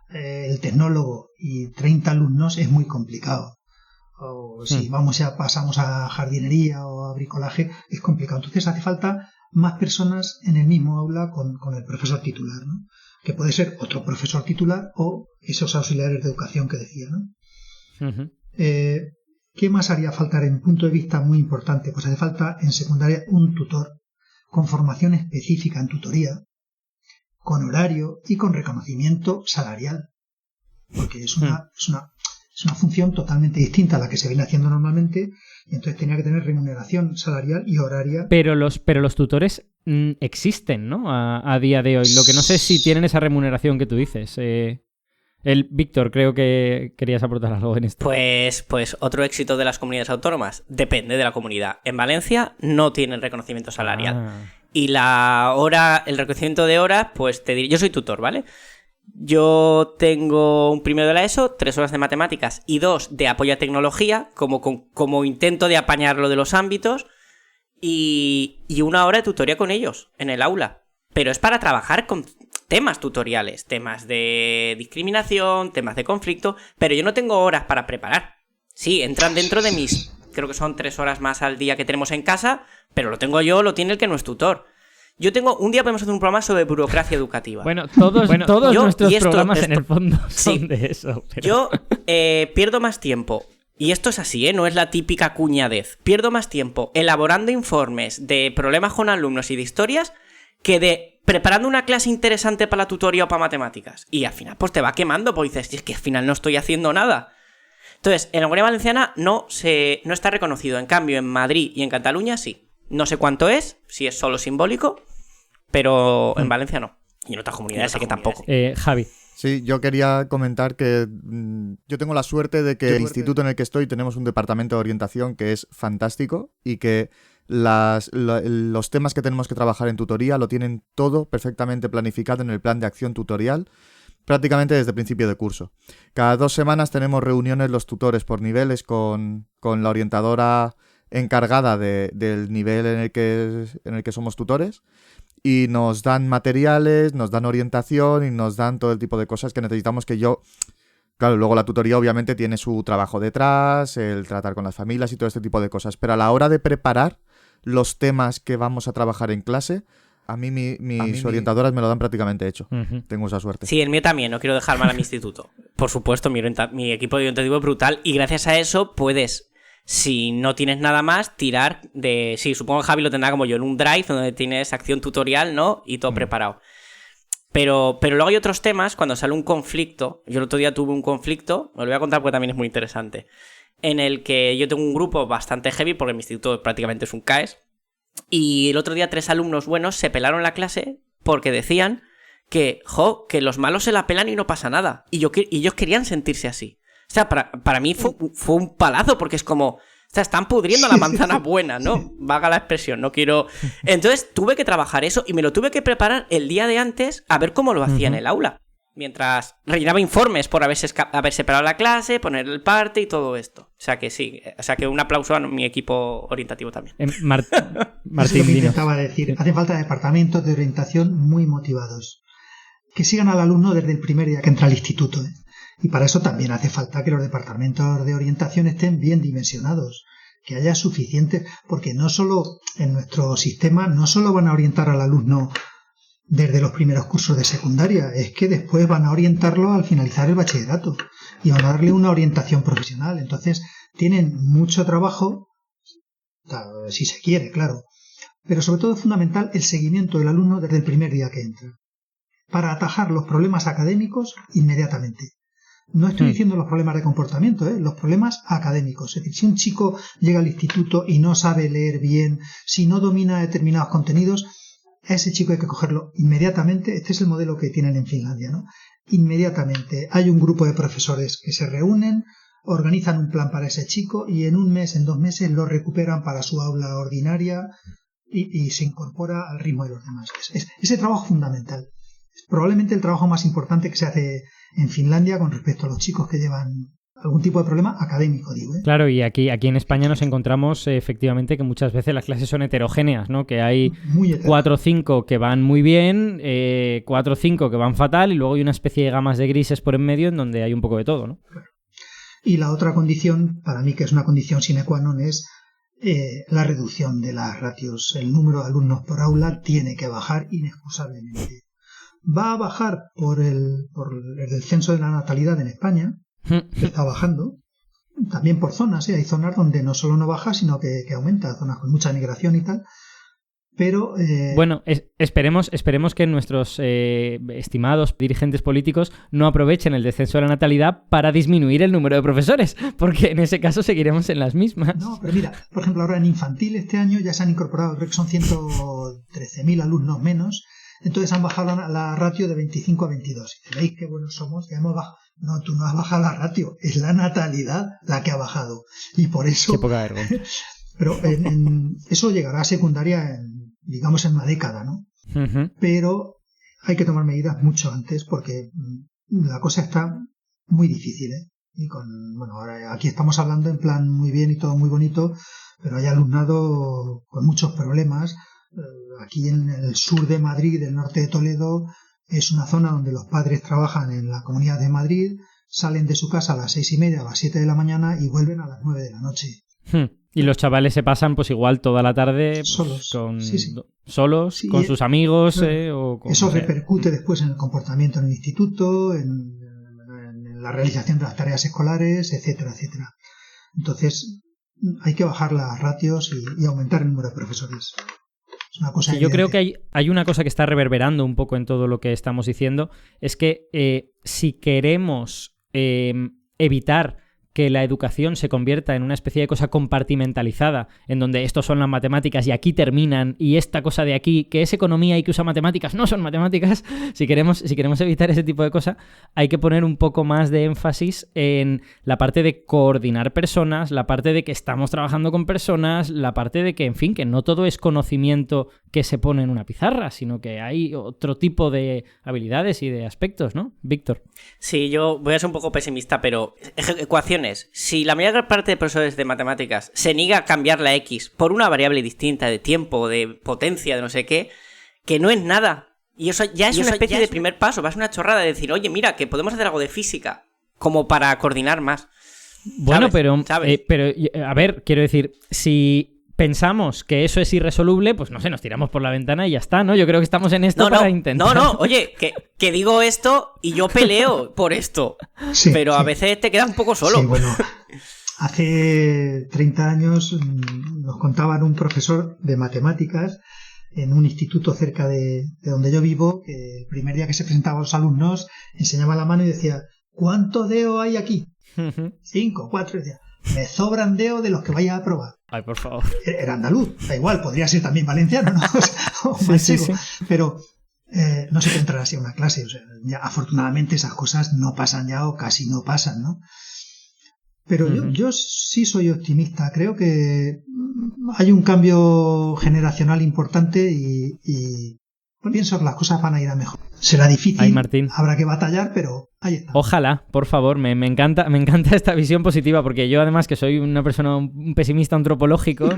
el tecnólogo y 30 alumnos es muy complicado. O si pasamos a jardinería o a bricolaje, es complicado. Entonces hace falta más personas en el mismo aula con el profesor titular, ¿no? Que puede ser otro profesor titular o esos auxiliares de educación que decía, ¿no? Uh-huh. ¿Qué más haría falta en punto de vista muy importante? Pues hace falta en secundaria un tutor con formación específica en tutoría, con horario y con reconocimiento salarial, porque es una función totalmente distinta a la que se viene haciendo normalmente, y entonces tenía que tener remuneración salarial y horaria. Pero los tutores existen, ¿no? A día de hoy. Lo que no sé es si tienen esa remuneración que tú dices. Víctor, creo que querías aportar algo en esto. Pues otro éxito de las comunidades autónomas. Depende de la comunidad. En Valencia no tienen reconocimiento salarial. Y el reconocimiento de horas, pues te diré, yo soy tutor, ¿vale? Yo tengo un primero de la ESO, 3 horas de matemáticas y 2 de apoyo a tecnología, como intento de apañar lo de los ámbitos, y 1 hora de tutoría con ellos en el aula. Pero es para trabajar con temas tutoriales, temas de discriminación, temas de conflicto, pero yo no tengo horas para preparar. Sí, entran dentro de mis, creo que son 3 horas más al día que tenemos en casa, pero lo tengo yo, lo tiene el que no es tutor. Yo tengo, un día podemos hacer un programa sobre burocracia educativa. Bueno, todos nuestros programas en el fondo son de eso. Pero... Yo pierdo más tiempo, y esto es así, no es la típica cuñadez, pierdo más tiempo elaborando informes de problemas con alumnos y de historias que de preparando una clase interesante para la tutoría o para matemáticas. Y al final pues te va quemando, porque dices, es que al final no estoy haciendo nada. Entonces, en la Comunidad Valenciana no está reconocido. En cambio, en Madrid y en Cataluña sí. No sé cuánto es, si es solo simbólico, pero en Valencia no. Y en otras comunidades sé que tampoco. Javi. Sí, yo quería comentar que yo tengo la suerte de que el instituto en el que estoy tenemos un departamento de orientación que es fantástico y que los temas que tenemos que trabajar en tutoría lo tienen todo perfectamente planificado en el plan de acción tutorial, prácticamente desde el principio de curso. Cada 2 semanas tenemos reuniones los tutores por niveles con la orientadora encargada del nivel en el que somos tutores, y nos dan materiales, nos dan orientación y nos dan todo el tipo de cosas que necesitamos. Claro, luego la tutoría obviamente tiene su trabajo detrás, el tratar con las familias y todo este tipo de cosas, pero a la hora de preparar los temas que vamos a trabajar en clase, a mí mis orientadoras me lo dan prácticamente hecho. Uh-huh. Tengo esa suerte. Sí, el mío también, no quiero dejar mal a mi instituto. Por supuesto, mi equipo de orientativo es brutal, y gracias a eso puedes, si no tienes nada más, tirar de... Sí, supongo que Javi lo tendrá como yo, en un drive donde tienes acción tutorial, ¿no? Y todo preparado. Pero luego hay otros temas, cuando sale un conflicto. Yo el otro día tuve un conflicto, os lo voy a contar porque también es muy interesante, en el que yo tengo un grupo bastante heavy, porque mi instituto prácticamente es un CAES, y el otro día 3 alumnos buenos se pelaron la clase porque decían que los malos se la pelan y no pasa nada. Y ellos querían sentirse así. O sea, para mí fue un palazo, porque es como, o sea, están pudriendo la manzana buena, ¿no? Vaga la expresión, no quiero... Entonces tuve que trabajar eso y me lo tuve que preparar el día de antes a ver cómo lo hacía en el aula. Mientras rellenaba informes por haber separado la clase, poner el parte y todo esto. O sea que sí, un aplauso a mi equipo orientativo también. Martín, lo que intentaba decir. Hace falta departamentos de orientación muy motivados, que sigan al alumno desde el primer día que entra al instituto, ¿eh? Y para eso también hace falta que los departamentos de orientación estén bien dimensionados, que haya suficientes, porque no solo en nuestro sistema no solo van a orientar al alumno desde los primeros cursos de secundaria, es que después van a orientarlo al finalizar el bachillerato y van a darle una orientación profesional. Entonces tienen mucho trabajo, si se quiere, claro, pero sobre todo es fundamental el seguimiento del alumno desde el primer día que entra, para atajar los problemas académicos inmediatamente. No estoy diciendo los problemas de comportamiento, los problemas académicos. Es decir, si un chico llega al instituto y no sabe leer bien, si no domina determinados contenidos, a ese chico hay que cogerlo inmediatamente. Este es el modelo que tienen en Finlandia, ¿no? Inmediatamente hay un grupo de profesores que se reúnen, organizan un plan para ese chico y en 1 mes, en 2 meses lo recuperan para su aula ordinaria y se incorpora al ritmo de los demás. Ese trabajo es fundamental. Es probablemente el trabajo más importante que se hace en Finlandia con respecto a los chicos que llevan algún tipo de problema académico, digo, ¿eh? Claro, y aquí en España nos encontramos efectivamente que muchas veces las clases son heterogéneas, ¿no? Que hay 4 o 5 que van muy bien, 4 o 5 que van fatal, y luego hay una especie de gamas de grises por en medio en donde hay un poco de todo, ¿no? Y la otra condición, para mí que es una condición sine qua non, es la reducción de las ratios. El número de alumnos por aula tiene que bajar inexcusablemente. Va a bajar por el descenso de la natalidad en España, que está bajando, también por zonas, hay zonas donde no solo no baja, sino que aumenta, zonas con mucha migración y tal, pero... Bueno, esperemos que nuestros estimados dirigentes políticos no aprovechen el descenso de la natalidad para disminuir el número de profesores, porque en ese caso seguiremos en las mismas. No, pero mira, por ejemplo, ahora en infantil este año ya se han incorporado, creo que son 113.000 alumnos menos, entonces han bajado la ratio de 25 a 22. Y veis qué buenos somos, ya hemos bajado. No, tú no has bajado la ratio, es la natalidad la que ha bajado. Y por eso... Qué poca vergüenza. Pero eso llegará a secundaria, digamos, en una década, ¿no? Uh-huh. Pero hay que tomar medidas mucho antes porque la cosa está muy difícil, ¿eh? Y ahora aquí estamos hablando en plan muy bien y todo muy bonito, pero hay alumnado con muchos problemas. Aquí en el sur de Madrid, el norte de Toledo, es una zona donde los padres trabajan en la Comunidad de Madrid, salen de su casa a las 6:30, a las 7 de la mañana y vuelven a las 9 de la noche. Y los chavales se pasan pues igual toda la tarde solos, sí. Con sus amigos. O con, eso repercute después en el comportamiento en el instituto, en la realización de las tareas escolares, etcétera, etcétera. Entonces hay que bajar las ratios y aumentar el número de profesores. Es una cosa yo creo que hay una cosa que está reverberando un poco en todo lo que estamos diciendo, es que si queremos evitar que la educación se convierta en una especie de cosa compartimentalizada, en donde estos son las matemáticas y aquí terminan, y esta cosa de aquí, que es economía y que usa matemáticas, no son matemáticas. Si queremos evitar ese tipo de cosa, hay que poner un poco más de énfasis en la parte de coordinar personas, la parte de que estamos trabajando con personas, la parte de que, en fin, que no todo es conocimiento que se pone en una pizarra, sino que hay otro tipo de habilidades y de aspectos, ¿no, Víctor? Sí, yo voy a ser un poco pesimista, pero ecuaciones. Si la mayor parte de profesores de matemáticas se niega a cambiar la X por una variable distinta de tiempo, de potencia, de no sé qué, que no es nada. Y eso ya es una especie de primer paso, va a ser una chorrada de decir, oye, mira, que podemos hacer algo de física, como para coordinar más. Bueno, ¿Sabes? pero a ver, quiero decir, si pensamos que eso es irresoluble, pues no sé, nos tiramos por la ventana y ya está, ¿no? Yo creo que estamos en esto para intentar... No, oye, que digo esto y yo peleo por esto, sí, pero a veces te quedas un poco solo. Sí, bueno, hace 30 años nos contaban un profesor de matemáticas en un instituto cerca de donde yo vivo, que el primer día que se presentaba a los alumnos enseñaba la mano y decía, ¿cuántos dedos hay aquí? 5, 4, decía, me sobran dedos de los que vaya a probar. Ay, por favor. Era andaluz, da igual, podría ser también valenciano, ¿no? O manchego. Sí. Pero no se puede entrar así a una clase. O sea, ya, afortunadamente esas cosas no pasan ya o casi no pasan, ¿no? Pero yo sí soy optimista. Creo que hay un cambio generacional importante y pienso que las cosas van a ir a mejor. Será difícil, ay, Martín, habrá que batallar, pero ahí está. Ojalá, por favor, me encanta esta visión positiva, porque yo además que soy una persona, un pesimista antropológico,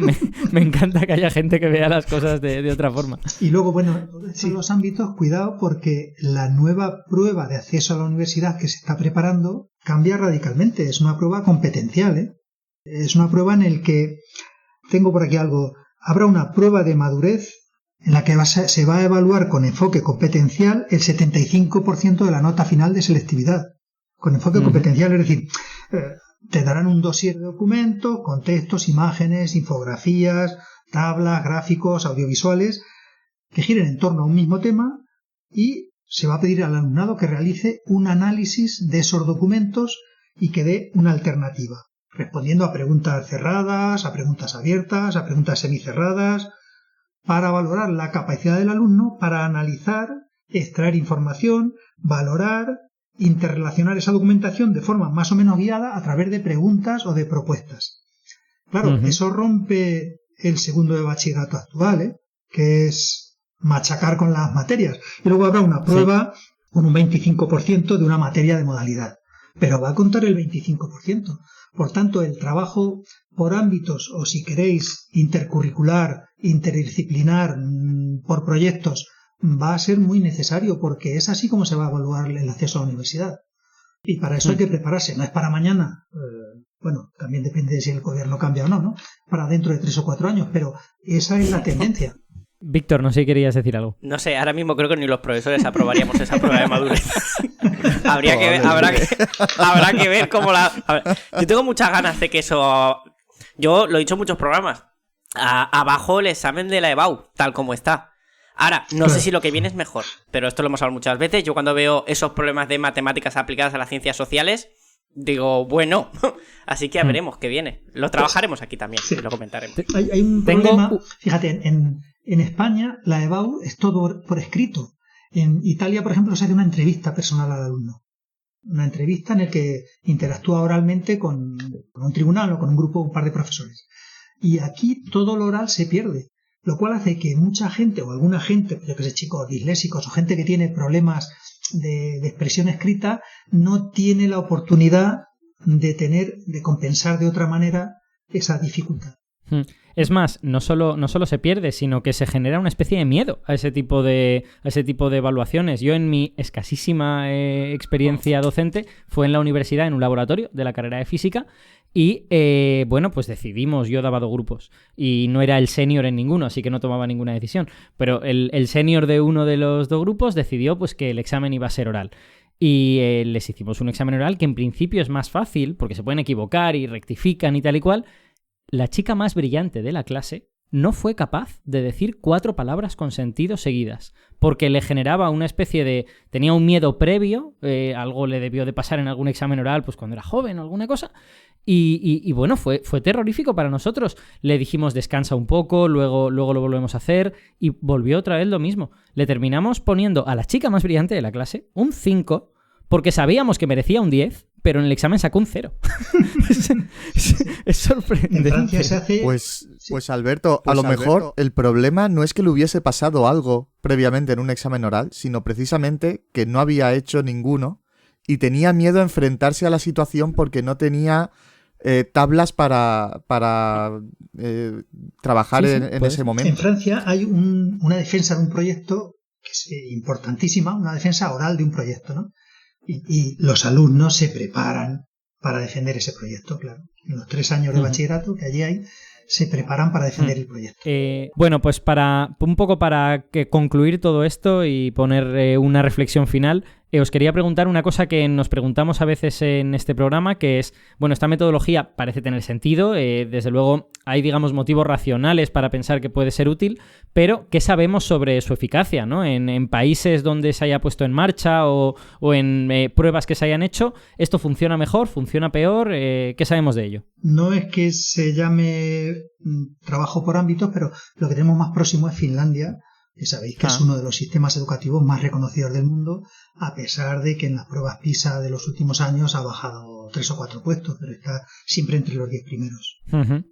me encanta que haya gente que vea las cosas de otra forma. Y luego, bueno, en los ámbitos, cuidado, porque la nueva prueba de acceso a la universidad que se está preparando cambia radicalmente. Es una prueba competencial, ¿eh? Es una prueba en la que, tengo por aquí algo, habrá una prueba de madurez en la que se va a evaluar con enfoque competencial el 75% de la nota final de selectividad. Con enfoque competencial, es decir, te darán un dossier de documentos con textos, imágenes, infografías, tablas, gráficos, audiovisuales, que giren en torno a un mismo tema y se va a pedir al alumnado que realice un análisis de esos documentos y que dé una alternativa, respondiendo a preguntas cerradas, a preguntas abiertas, a preguntas semicerradas, para valorar la capacidad del alumno para analizar, extraer información, valorar, interrelacionar esa documentación de forma más o menos guiada a través de preguntas o de propuestas. Claro, eso rompe el segundo de bachillerato actual, que es machacar con las materias. Y luego habrá una prueba con un 25% de una materia de modalidad. pero va a contar el 25%. Por tanto, el trabajo por ámbitos, o si queréis, intercurricular, interdisciplinar, por proyectos, va a ser muy necesario, porque es así como se va a evaluar el acceso a la universidad. Y para eso hay que prepararse, no es para mañana. Bueno, también depende de si el gobierno cambia o no, ¿no? Para dentro de 3 o 4 años, pero esa es la tendencia. Víctor, no sé si querías decir algo. No sé, ahora mismo creo que ni los profesores aprobaríamos esa prueba de madurez. Habrá que ver cómo la... Yo tengo muchas ganas de que eso... Yo lo he dicho en muchos programas. Abajo el examen de la EBAU, tal como está. Ahora, no sé si lo que viene es mejor, pero esto lo hemos hablado muchas veces. Yo cuando veo esos problemas de matemáticas aplicadas a las ciencias sociales, digo, bueno, así que ya veremos qué viene. Lo trabajaremos aquí también, y lo comentaremos. Hay un problema, fíjate, en España la EBAU es todo por escrito. En Italia, por ejemplo, se hace una entrevista personal al alumno. Una entrevista en la que interactúa oralmente con un tribunal o con un par de profesores. Y aquí todo lo oral se pierde. Lo cual hace que mucha gente, o alguna gente, yo que sé, chicos disléxicos o gente que tiene problemas de expresión escrita, no tiene la oportunidad de compensar de otra manera esa dificultad. Es más, no solo se pierde, sino que se genera una especie de miedo a ese tipo de evaluaciones. Yo, en mi escasísima experiencia docente, fue en la universidad, en un laboratorio de la carrera de física. Y, bueno, pues decidimos, yo daba 2 grupos y no era el senior en ninguno, así que no tomaba ninguna decisión. Pero el senior de uno de los 2 grupos decidió pues que el examen iba a ser oral. Y les hicimos un examen oral que en principio es más fácil, porque se pueden equivocar y rectifican y tal y cual. La chica más brillante de la clase no fue capaz de decir 4 palabras con sentido seguidas, porque le generaba una especie de... tenía un miedo previo, algo le debió de pasar en algún examen oral pues cuando era joven o alguna cosa, y bueno, fue terrorífico para nosotros. Le dijimos descansa un poco, luego lo volvemos a hacer, y volvió otra vez lo mismo. Le terminamos poniendo a la chica más brillante de la clase un 5, porque sabíamos que merecía un 10, pero en el examen sacó un 0. Es sorprendente. En Francia se hace... Pues Alberto, a lo mejor el problema no es que le hubiese pasado algo previamente en un examen oral, sino precisamente que no había hecho ninguno y tenía miedo a enfrentarse a la situación porque no tenía tablas para trabajar en ese momento. En Francia hay una defensa de un proyecto que es importantísima, una defensa oral de un proyecto, ¿no? Y los alumnos se preparan para defender ese proyecto, claro. En los 3 años de bachillerato que allí hay, se preparan para defender el proyecto. Bueno, pues para concluir todo esto y poner una reflexión final, os quería preguntar una cosa que nos preguntamos a veces en este programa, que es, bueno, esta metodología parece tener sentido, desde luego hay, digamos, motivos racionales para pensar que puede ser útil, pero ¿qué sabemos sobre su eficacia, ¿no? En países donde se haya puesto en marcha o en pruebas que se hayan hecho, ¿esto funciona mejor, funciona peor? ¿Qué sabemos de ello? No es que se llame trabajo por ámbitos, pero lo que tenemos más próximo es Finlandia, que sabéis que es uno de los sistemas educativos más reconocidos del mundo, a pesar de que en las pruebas PISA de los últimos años ha bajado 3 o 4 puestos, pero está siempre entre los 10 primeros.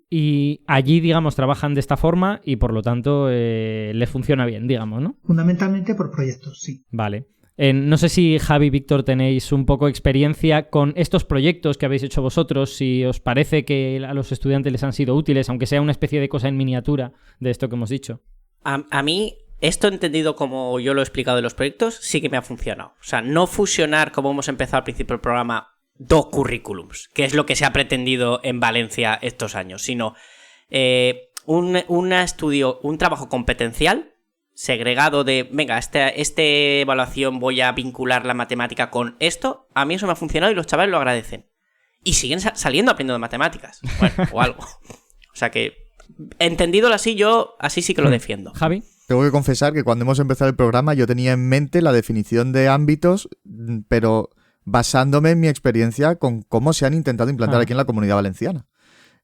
Y allí, digamos, trabajan de esta forma y por lo tanto les funciona bien, digamos, ¿no? Fundamentalmente por proyectos, sí. Vale. No sé si Javi y Víctor tenéis un poco experiencia con estos proyectos que habéis hecho vosotros, si os parece que a los estudiantes les han sido útiles, aunque sea una especie de cosa en miniatura de esto que hemos dicho. A mí, esto entendido como yo lo he explicado de los proyectos, sí que me ha funcionado. O sea, no fusionar, como hemos empezado al principio del programa, 2 currículums, que es lo que se ha pretendido en Valencia estos años, sino un trabajo competencial segregado de, venga, esta evaluación voy a vincular la matemática con esto. A mí eso me ha funcionado y los chavales lo agradecen. Y siguen saliendo aprendiendo matemáticas. Bueno, o algo. O sea que, entendidolo así, yo así sí que lo defiendo. Javi. Tengo que confesar que cuando hemos empezado el programa yo tenía en mente la definición de ámbitos, pero basándome en mi experiencia con cómo se han intentado implantar aquí en la Comunidad Valenciana.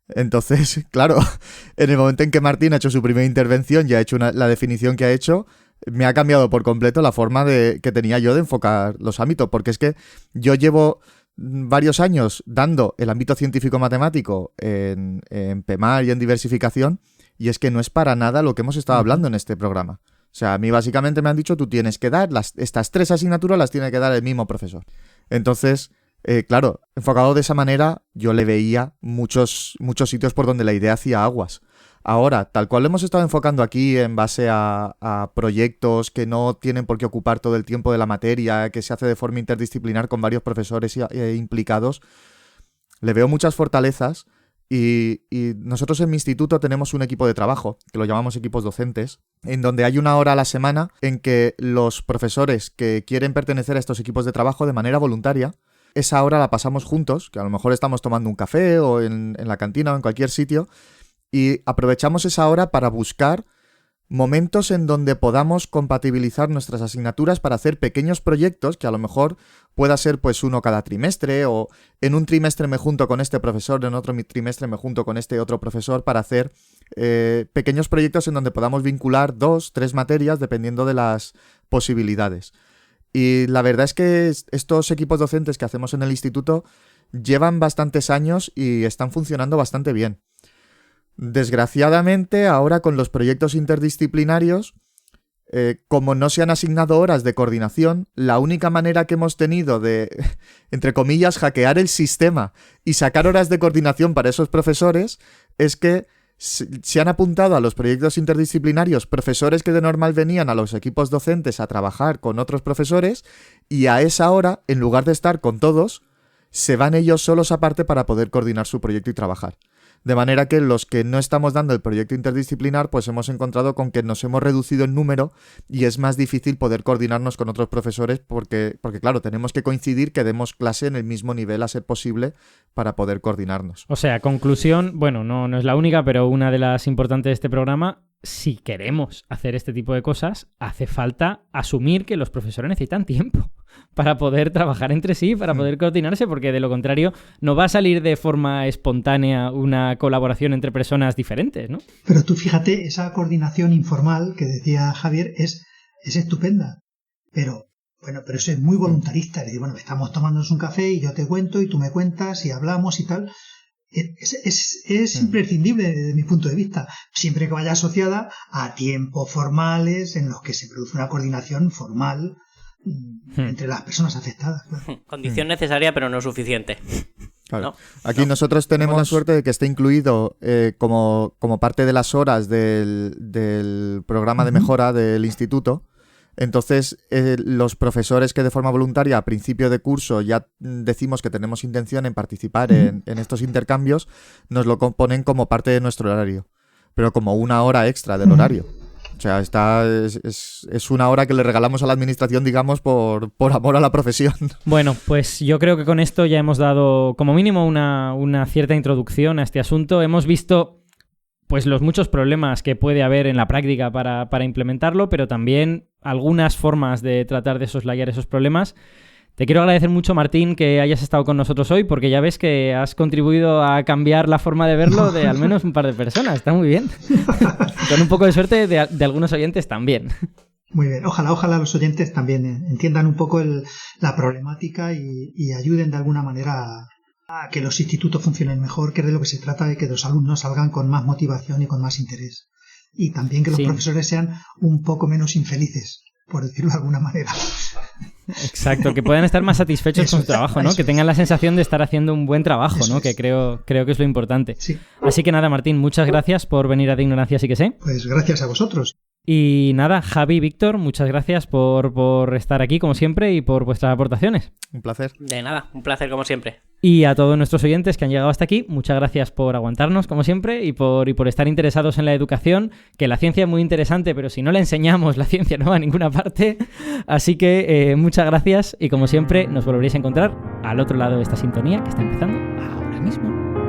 Entonces, claro, en el momento en que Martín ha hecho su primera intervención y ha hecho la definición que ha hecho, me ha cambiado por completo la forma que tenía yo de enfocar los ámbitos, porque es que yo llevo varios años dando el ámbito científico-matemático en PEMAR y en diversificación, y es que no es para nada lo que hemos estado hablando en este programa. O sea, a mí básicamente me han dicho, tú tienes que dar, estas 3 asignaturas las tiene que dar el mismo profesor. Entonces, Claro, enfocado de esa manera, yo le veía muchos sitios por donde la idea hacía aguas. Ahora, tal cual lo hemos estado enfocando aquí en base a proyectos que no tienen por qué ocupar todo el tiempo de la materia, que se hace de forma interdisciplinar con varios profesores implicados, le veo muchas fortalezas y nosotros en mi instituto tenemos un equipo de trabajo, que lo llamamos equipos docentes, en donde hay una hora a la semana en que los profesores que quieren pertenecer a estos equipos de trabajo de manera voluntaria, esa hora la pasamos juntos, que a lo mejor estamos tomando un café o en la cantina o en cualquier sitio, y aprovechamos esa hora para buscar momentos en donde podamos compatibilizar nuestras asignaturas para hacer pequeños proyectos que a lo mejor pueda ser pues uno cada trimestre, o en un trimestre me junto con este profesor, en otro trimestre me junto con este otro profesor para hacer pequeños proyectos en donde podamos vincular 2, 3 materias dependiendo de las posibilidades. Y la verdad es que estos equipos docentes que hacemos en el instituto llevan bastantes años y están funcionando bastante bien. Desgraciadamente, ahora con los proyectos interdisciplinarios, como no se han asignado horas de coordinación, la única manera que hemos tenido de, entre comillas, hackear el sistema y sacar horas de coordinación para esos profesores es que se han apuntado a los proyectos interdisciplinarios profesores que de normal venían a los equipos docentes a trabajar con otros profesores, y a esa hora, en lugar de estar con todos, se van ellos solos aparte para poder coordinar su proyecto y trabajar. De manera que los que no estamos dando el proyecto interdisciplinar, pues hemos encontrado con que nos hemos reducido en número y es más difícil poder coordinarnos con otros profesores porque claro, tenemos que coincidir que demos clase en el mismo nivel a ser posible para poder coordinarnos. O sea, conclusión, bueno, no es la única, pero una de las importantes de este programa: si queremos hacer este tipo de cosas, hace falta asumir que los profesores necesitan tiempo para poder trabajar entre sí, para poder coordinarse, porque de lo contrario no va a salir de forma espontánea una colaboración entre personas diferentes, ¿no? Pero tú fíjate, esa coordinación informal que decía Javier es estupenda, pero eso es muy voluntarista. Es decir, bueno, estamos tomándonos un café y yo te cuento y tú me cuentas y hablamos y tal. Es imprescindible desde mi punto de vista, siempre que vaya asociada a tiempos formales en los que se produce una coordinación formal entre las personas afectadas. Claro. Condición necesaria, pero no suficiente. Claro. ¿No? Aquí nosotros tenemos la suerte de que esté incluido como parte de las horas del programa de mejora del instituto. Entonces, los profesores que de forma voluntaria a principio de curso ya decimos que tenemos intención en participar en estos intercambios, nos lo componen como parte de nuestro horario, pero como una hora extra del horario. O sea, es una hora que le regalamos a la administración, digamos, por amor a la profesión. Bueno, pues yo creo que con esto ya hemos dado como mínimo una cierta introducción a este asunto. Hemos visto pues los muchos problemas que puede haber en la práctica para implementarlo, pero también algunas formas de tratar de soslayar esos problemas. Te quiero agradecer mucho, Martín, que hayas estado con nosotros hoy, porque ya ves que has contribuido a cambiar la forma de verlo de al menos un par de personas. Está muy bien. Con un poco de suerte de algunos oyentes también. Muy bien. Ojalá los oyentes también entiendan un poco la problemática y ayuden de alguna manera a que los institutos funcionen mejor, que es de lo que se trata, de que los alumnos salgan con más motivación y con más interés. Y también que los profesores sean un poco menos infelices, por decirlo de alguna manera. Exacto, que puedan estar más satisfechos con su trabajo, ¿no? Que tengan la sensación de estar haciendo un buen trabajo, ¿no? Que creo que es lo importante. Sí. Así que nada, Martín, muchas gracias por venir a De Ignorancia Sí que Sé. Pues gracias a vosotros. Y nada, Javi, Víctor, muchas gracias por estar aquí como siempre y por vuestras aportaciones. Un placer. De nada, un placer como siempre. Y a todos nuestros oyentes que han llegado hasta aquí, muchas gracias por aguantarnos como siempre y por estar interesados en la educación, que la ciencia es muy interesante, pero si no la enseñamos, la ciencia no va a ninguna parte. Así que muchas gracias y como siempre nos volveréis a encontrar al otro lado de esta sintonía que está empezando ahora mismo.